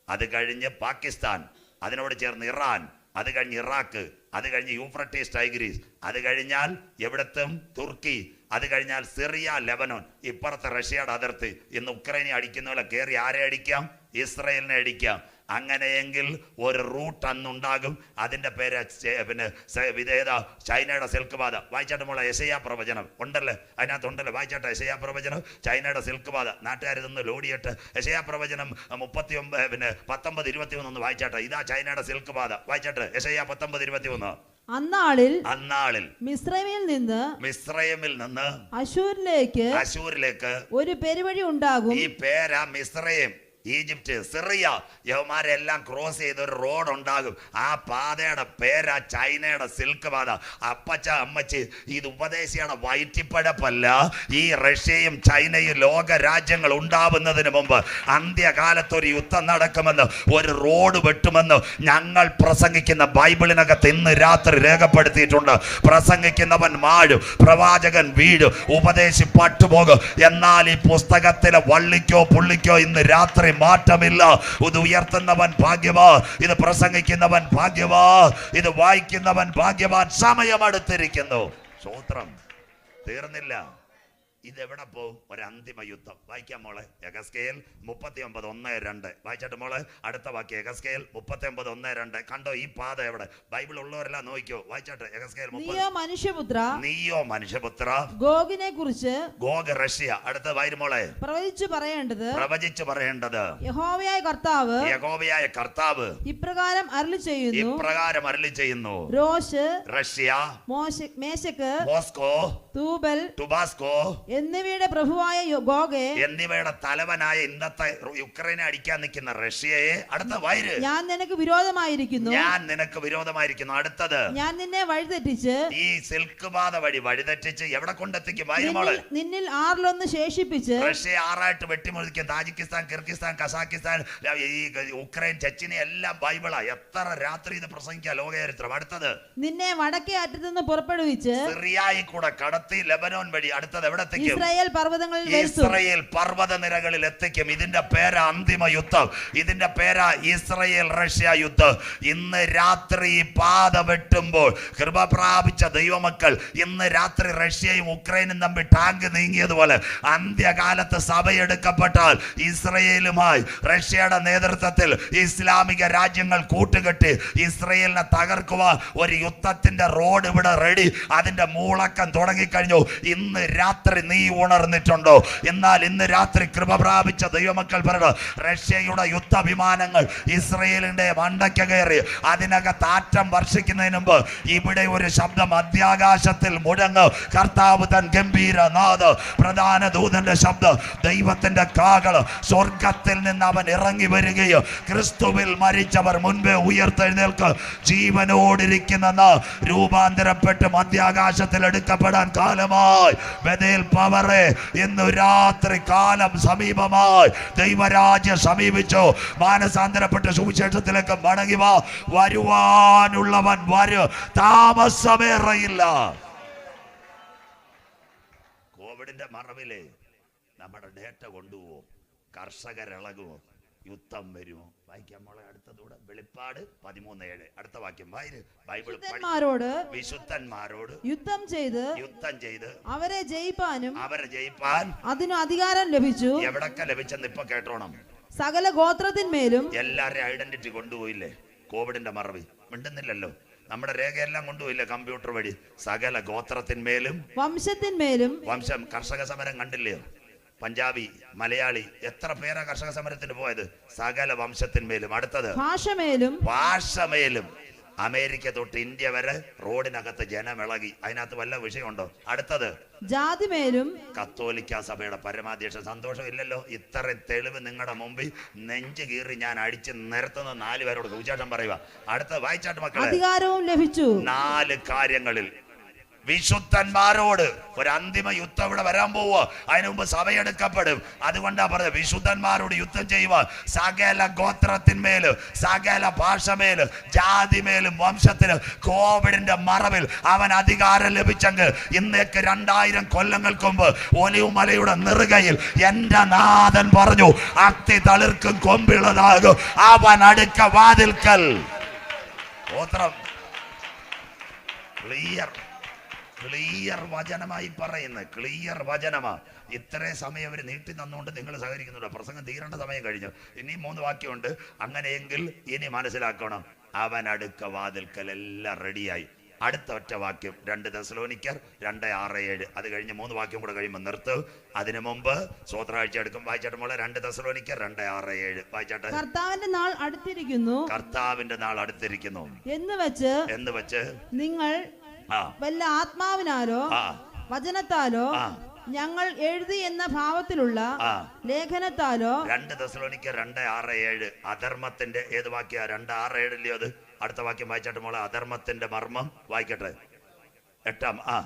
അത് കഴിഞ്ഞ് പാകിസ്ഥാൻ, അതിനോട് ചേർന്ന് ഇറാൻ, അത് കഴിഞ്ഞ് ഇറാഖ്, അത് കഴിഞ്ഞ് യൂഫ്രട്ടീസ് ടൈഗ്രീസ്, അത് കഴിഞ്ഞാൽ എവിടത്തും തുർക്കി, അത് കഴിഞ്ഞാൽ സിറിയ, ലെബനോൻ, ഇപ്പുറത്തെ റഷ്യയുടെ അതിർത്തി. ഇന്ന് ഉക്രൈനെ അടിക്കുന്ന പോലെ കയറി ആരെ അടിക്കാം? ഇസ്രയേലിനെ അടിക്കാം. അങ്ങനെയെങ്കിൽ ഒരു റൂട്ട് അന്നുണ്ടാകും. അതിൻ്റെ പേര് പിന്നെ വിധേയത ചൈനയുടെ സിൽക്ക് പാത. വായിച്ചാട്ട് മോളെ യെശയ്യാ പ്രവചനം ഉണ്ടല്ലേ, അതിനകത്തുണ്ടല്ലോ. വായിച്ചാട്ടെ യെശയ്യാ പ്രവചനം, ചൈനയുടെ സിൽക്ക് പാത. നാട്ടുകാരിതൊന്ന് ലോഡിയിട്ട് യെശയ്യാ പ്രവചനം 39 പിന്നെ 19-21 ഒന്ന് വായിച്ചാട്ടെ. ഇതാ ചൈനയുടെ സിൽക്ക് പാത. വായിച്ചാട്ടെ യെശയ്യാ 19-21. അന്നാളിൽ മിസ്രൈമിൽ നിന്ന് അശൂരിലേക്ക് ഒരു പെരുവഴി ഉണ്ടാകും. ഈ പേരാ മിസ്രൈം, ഈജിപ്റ്റ്, സിറിയ, യവന്മാരെല്ലാം ക്രോസ് ചെയ്ത ഒരു റോഡ് ഉണ്ടാകും. ആ പാതയുടെ പേരാ ചൈനയുടെ സിൽക്ക് പാത. അപ്പച്ച അമ്മച്ചി, ഇത് ഉപദേശിയാണ്, വയറ്റിപ്പഴപ്പല്ല. ഈ റഷ്യയും ചൈനയും ലോക രാജ്യങ്ങൾ ഉണ്ടാവുന്നതിന് മുമ്പ് അന്ത്യകാലത്ത് ഒരു യുദ്ധം നടക്കുമെന്ന്, ഒരു റോഡ് വെട്ടുമെന്ന് ഞങ്ങൾ പ്രസംഗിക്കുന്ന ബൈബിളിനകത്ത് ഇന്ന് രാത്രി രേഖപ്പെടുത്തിയിട്ടുണ്ട്. പ്രസംഗിക്കുന്നവൻ വാഴും, പ്രവാചകൻ വീഴും, ഉപദേശി പട്ടുപോകും. എന്നാൽ ഈ പുസ്തകത്തിലെ വള്ളിക്കോ പുള്ളിക്കോ ഇന്ന് രാത്രി മാറ്റമില്ല. ഇത് ഉയർത്തുന്നവൻ ഭാഗ്യവാ, ഇത് പ്രസംഗിക്കുന്നവൻ ഭാഗ്യവാ, ഇത് വായിക്കുന്നവൻ ഭാഗ്യവാൻ. സമയം അടുത്തിരിക്കുന്നു. സ്തോത്രം. തീർന്നില്ല. ഇതെവിടെ പോകും? ഒരു അന്തിമ യുദ്ധം. വായിക്കാം മോളെ. യെഹെസ്കേൽ 39:1-2 വായിച്ചാട്ട് മോളെ. അടുത്ത വാക്യം യെഹെസ്കേൽ 39:1-2. കണ്ടോ ഈ പാത എവിടെ? ബൈബിൾ ഉള്ളവരെല്ലാം നോക്കിയോ. വായിച്ചാട്ടെ യെഹെസ്കേൽ 30. നീയോ മനുഷ്യപുത്ര ഗോഗിനെ കുറിച്ച്, ഗോഗ് റഷ്യ. അടുത്ത വായിര് മോളെ. പ്രവചിച്ചു പറയേണ്ടത് യഹോവയായ കർത്താവ് ഇപ്രകാരം അരുളി ചെയ്യുന്നു. രോഷ്, റഷ്യ, മേശക്ക്, മോസ്കോ, തൂബൽ, ടുബാസ്കോ എന്നിവയുടെ പ്രഭുവായ ഗോഗേ, എന്നിവയുടെ തലവനായ ഇന്നത്തെ യുക്രൈനെ അടിക്കാൻ നിൽക്കുന്ന റഷ്യയെ. അടുത്ത വൈര്. ഞാൻ നിനക്ക് വിരോധമായിരിക്കുന്നു. അടുത്തത്, ഞാൻ നിന്നെ വഴിതെറ്റിച്ച്, ഈ സിൽക്ക് പാത വഴി വഴിതെറ്റിച്ച് എവിടെ കൊണ്ടെത്തിക്കും? വൈരുമോള്. നിന്നിൽ 6 ശേഷിപ്പിച്ച് റഷ്യ 6 വെട്ടിമുറിക്കും. താജിക്കിസ്ഥാൻ, കിർഗിസ്ഥാൻ, കസാക്കിസ്ഥാൻ, ഈ ഉക്രൈൻ, ചെച്ചിനി എല്ലാം ബൈബിളാ. എത്ര രാത്രി ഇത് പ്രസംഗിക്കുക ലോകചരിത്രം. അടുത്തത്, നിന്നെ വടക്കേ അറ്റത്തുനിന്ന് പുറപ്പെടുവിച്ച് സിറിയായി കൂടെ കടത്തി ലെബനോൻ വഴി. അടുത്തത് എവിടെ? എത്തിക്കും. ഇസ്രായേൽ പർവ്വത നിരകളിൽ എത്തിക്കും. ഇതിന്റെ പേരാ അന്തിമ യുദ്ധം. ഇതിന്റെ പേരാ ഇസ്രായേൽ റഷ്യ യുദ്ധം. ഇന്ന് രാത്രി പാത വെട്ടുമ്പോൾ കൃപ പ്രാപിച്ച ദൈവമക്കൾ, ഇന്ന് രാത്രി റഷ്യയും ഉക്രൈനും തമ്മിൽ ടാങ്ക് നീങ്ങിയതുപോലെ അന്ത്യകാലത്ത് സഭയെടുക്കപ്പെട്ടാൽ ഇസ്രയേലുമായി റഷ്യയുടെ നേതൃത്വത്തിൽ ഇസ്ലാമിക രാജ്യങ്ങൾ കൂട്ടുകെട്ടി ഇസ്രയേലിനെ തകർക്കുവാൻ ഒരു യുദ്ധത്തിന്റെ റോഡ് ഇവിടെ റെഡി. അതിന്റെ മൂളക്കം തുടങ്ങിക്കഴിഞ്ഞു. ഇന്ന് രാത്രി നീ ഉണർന്നിട്ടുണ്ടോ? എന്നാൽ ഇന്ന് രാത്രി കൃപ പ്രാപിച്ച ദൈവമക്കൾ പറഞ്ഞു, റഷ്യയുടെ യുദ്ധവിമാനങ്ങൾ ഇസ്രയേലിന്റെ മണ്ടയ്ക്ക് കയറി അതിനകത്ത് ആറ്റം വർഷിക്കുന്നതിന് മുമ്പ് ഇവിടെ ഒരു ശബ്ദം മധ്യാകാശത്തിൽ മുഴങ്ങ്. കർത്താവ് തൻ ഗംഭീര നാദ, പ്രധാന ദൂതന്റെ ശബ്ദം, ദൈവത്തിന്റെ കാകള്, സ്വർഗത്തിൽ നിന്ന് അവൻ ഇറങ്ങി വരികയും ക്രിസ്തുവിൽ മരിച്ചവർ മുൻപേ ഉയർത്തെഴുന്നേൽക്ക്, ജീവനോടിരിക്കുന്ന രൂപാന്തരപ്പെട്ട് മധ്യാകാശത്തിൽ എടുക്കപ്പെടാൻ കാലമായി. ബഥേൽ പവറേ, ഇന്നു രാത്രി കാലം സമീപമായി. ദൈവരാജ്യം സമീപിച്ചു. മാനസാന്തരപ്പെട്ട് സുവിശേഷത്തിലേക്ക് മടങ്ങി വാ. വരുവാനുള്ളവൻ വരും, താമസമേറെയില്ല. കോവിഡിന്റെ മറവില് നമ്മുടെ ഡേറ്റ കൊണ്ടുപോകും. കർഷകരിളകുമോ? യുദ്ധം വരുമോ? വായിക്കാം മോളെ. അടുത്തതൂടെ വെളിപ്പാട് 13:7. അടുത്ത വാക്യം വായിര്. ബൈബിൾ വിശുദ്ധന്മാരോട് യുദ്ധം ചെയ്ത് അവരെ ജയിപ്പാൻ അതിന് അധികാരം ലഭിച്ചു. എവിടൊക്കെ ലഭിച്ചെന്ന് ഇപ്പൊ കേട്ടോണം. സകല ഗോത്രത്തിന്മേലും. എല്ലാവരുടെയും ഐഡന്റിറ്റി കൊണ്ടുപോയില്ലേ? കോവിഡിന്റെ മറവി മിണ്ടുന്നില്ലല്ലോ. നമ്മുടെ രേഖയെല്ലാം കൊണ്ടുപോയില്ലേ കമ്പ്യൂട്ടർ വഴി? സകല ഗോത്രത്തിന്മേലും വംശത്തിന്മേലും. വംശം. കർഷക സമരം കണ്ടില്ലയോ? പഞ്ചാബി, മലയാളി, എത്ര പേരാ കർഷക സമരത്തിന് പോയത്? സകല വംശത്തിന്മേലും. അടുത്തത് ഭാഷമേലും. അമേരിക്ക തൊട്ട് ഇന്ത്യ വരെ റോഡിനകത്ത് ജനമിളകി. അതിനകത്ത് വല്ല വിഷയമുണ്ടോ? അടുത്തത് ജാതിമേലും. കത്തോലിക്ക സഭയുടെ പരമാധ്യക്ഷൻ. സന്തോഷം ഇല്ലല്ലോ? ഇത്രയും തെളിവ് നിങ്ങളുടെ മുമ്പിൽ നെഞ്ചു കീറി ഞാൻ അടിച്ച് നിരത്തുന്ന 4 പേരോട് സുവിശേഷം പറയുക. അടുത്ത വായിച്ചാട്ട് മക്കളെ. അധികാരവും ലഭിച്ചു. 4 കാര്യങ്ങളിൽ വിശുദ്ധന്മാരോട് ഒരു അന്തിമ യുദ്ധം ഇവിടെ വരാൻ പോവുക. അതിനു മുമ്പ് സഭയെടുക്കപ്പെടും. അതുകൊണ്ടാ പറഞ്ഞത് വിശുദ്ധന്മാരോട് യുദ്ധം ചെയ്യുക. സകല ഗോത്രത്തിന്മേലും സകല ഭാഷമേലും ജാതിമേലും വംശത്തിലും കോവിഡിന്റെ മറവിൽ അവൻ അധികാരം ലഭിച്ചെങ്കിൽ ഇന്നേക്ക് 2000 കൊല്ലങ്ങൾക്ക് മുമ്പ് ഒലിവുമലയുടെ നെറുകയിൽ എന്റെ നാഥൻ പറഞ്ഞു, അത്തി തളിർക്കും കൊമ്പിളതാകും അവൻ അടുക്ക വാതിൽക്കൽ. ഗോത്രം ക്ലിയർ വചനമായി പറയുന്നത്. ക്ലിയർ വചനമാ. ഇത്രയും സമയം അവർ നീട്ടി തന്നുകൊണ്ട് നിങ്ങൾ സഹകരിക്കുന്നുണ്ട്. പ്രസംഗം തീരേണ്ട സമയം കഴിഞ്ഞു. ഇനി 3 വാക്യമുണ്ട്. അങ്ങനെയെങ്കിൽ ഇനി മനസ്സിലാക്കണം, അവൻ അടുക്ക വാതിൽക്കൽ. എല്ലാം റെഡിയായി. അടുത്ത ഒറ്റ വാക്യം 2 തെസ്സലോനിക്കർ 2:6-7. അത് കഴിഞ്ഞ് 3 വാക്യം കൂടെ കഴിയുമ്പോൾ നിർത്ത്. അതിനു മുമ്പ് സ്വോത്രാഴ്ച എടുക്കും. വായിച്ചാട്ട് മോളെ. 2 തെസ്സലോനിക്കർ 2:6-7 വായിച്ചാട്ടെ. കർത്താവിന്റെ നാൾ അടുത്തിരിക്കുന്നു എന്ന് വെച്ച് നിങ്ങൾ വല്ല ആത്മാവിനാലോ വചനത്താലോ ഞങ്ങൾ എഴുതി എന്ന ഭാവത്തിലുള്ള ലേഖനത്താലോ. 2 തെസ്സലോനിക്കർ 2:6-7. അധർമ്മത്തിന്റെ ഏത് വാക്യ? 2:6-7 അത്. അടുത്ത വാക്യം വായിച്ചാട്ട് മോളെ. അധർമ്മത്തിന്റെ മർമ്മം വായിക്കട്ടെ. 8.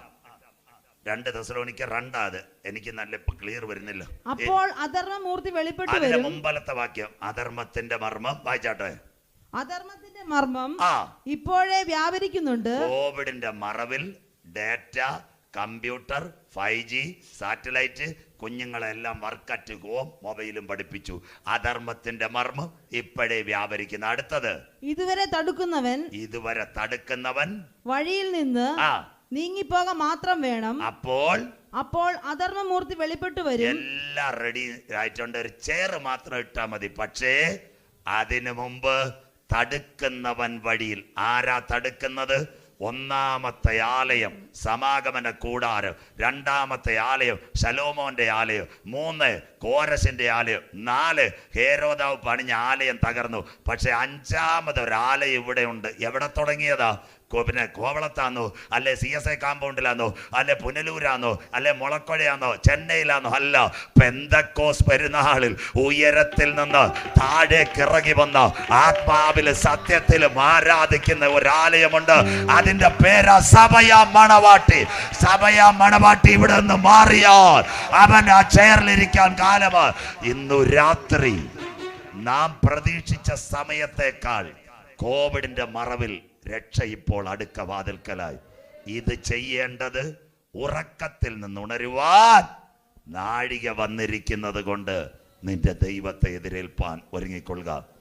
2 തെസ്സലോനിക്കർ 2. അത് എനിക്ക് നല്ല ക്ലിയർ വരുന്നില്ല. അപ്പോൾ അധർമ്മമൂർത്തി വെളിപ്പെട്ടു വരും. മുമ്പലത്തെ വാക്യം അധർമ്മത്തിന്റെ മർമ്മം വായിച്ചാട്ടെ. അധർമ്മത്തിന്റെ മർമ്മം ഇപ്പോഴേ വ്യാപരിക്കുന്നുണ്ട്. കോവിഡിന്റെ മറവിൽ ഡേറ്റ, കമ്പ്യൂട്ടർ, 5G, സാറ്റലൈറ്റ്, കുഞ്ഞുങ്ങളെല്ലാം വർക്ക് അറ്റ് ഹോം, മൊബൈലും പഠിപ്പിച്ചു. അധർമ്മത്തിന്റെ മർമ്മം ഇപ്പോഴേ വ്യാപരിക്കുന്നു. അടുത്തത് ഇതുവരെ തടുക്കുന്നവൻ വഴിയിൽ നിന്ന് നീങ്ങിപ്പോക മാത്രം വേണം. അപ്പോൾ അധർമ്മമൂർത്തി വെളിപ്പെട്ടു വരും. എല്ലാം റെഡി ആയിട്ടുണ്ട്. ഒരു ചെയർ മാത്രം ഇട്ടാ മതി. പക്ഷേ അതിനു മുമ്പ് തടുക്കുന്നവൻ വഴിയിൽ. ആരാ തടുക്കുന്നത്? 1-ാമത്തെ ആലയം സമാഗമന കൂടാരം, 2-ാമത്തെ ആലയം ശലോമോന്റെ ആലയം, 3 കോരസിന്റെ ആലയം, 4 ഹേരോദാവ് പണിഞ്ഞ ആലയം തകർന്നു. പക്ഷെ 5-ാമതൊരാലയം ഇവിടെ ഉണ്ട്. എവിടെ തുടങ്ങിയതാ? പിന്നെ കോവളത്താന്നോ, അല്ലെ CSI കാമ്പൗണ്ടിലാന്നോ, അല്ലെ പുനലൂരാന്നോ, അല്ലെ മുളക്കൊഴയാന്നോ, ചെന്നൈയിലാന്നോ? അല്ല, പെന്തക്കോസ് പെരുന്നാളിൽ ഉയരത്തിൽ നിന്ന് താഴേക്കിറങ്ങി വന്ന ആത്മാവിലും സത്യത്തിലും ആരാധിക്കുന്ന ഒരാലയമുണ്ട്. അതിന്റെ പേരാ സഭയാ മണവാട്ടി. സഭയാ മണവാട്ടി ഇവിടെ നിന്ന് മാറിയാൽ അവൻ ആ ചെയറിലിരിക്കാൻ കാലമാ. ഇന്നു രാത്രി നാം പ്രതീക്ഷിച്ച സമയത്തേക്കാൾ കോവിഡിന്റെ മറവിൽ രക്ഷ ഇപ്പോൾ അടുക്ക വാതിൽക്കലായി. ഇത് ചെയ്യേണ്ടത് ഉറക്കത്തിൽ നിന്ന് ഉണരുവാൻ നാഴിക വന്നിരിക്കുന്നത് കൊണ്ട് നിന്റെ ദൈവത്തെ എതിരേൽപ്പാൻ ഒരുങ്ങിക്കൊള്ളുക.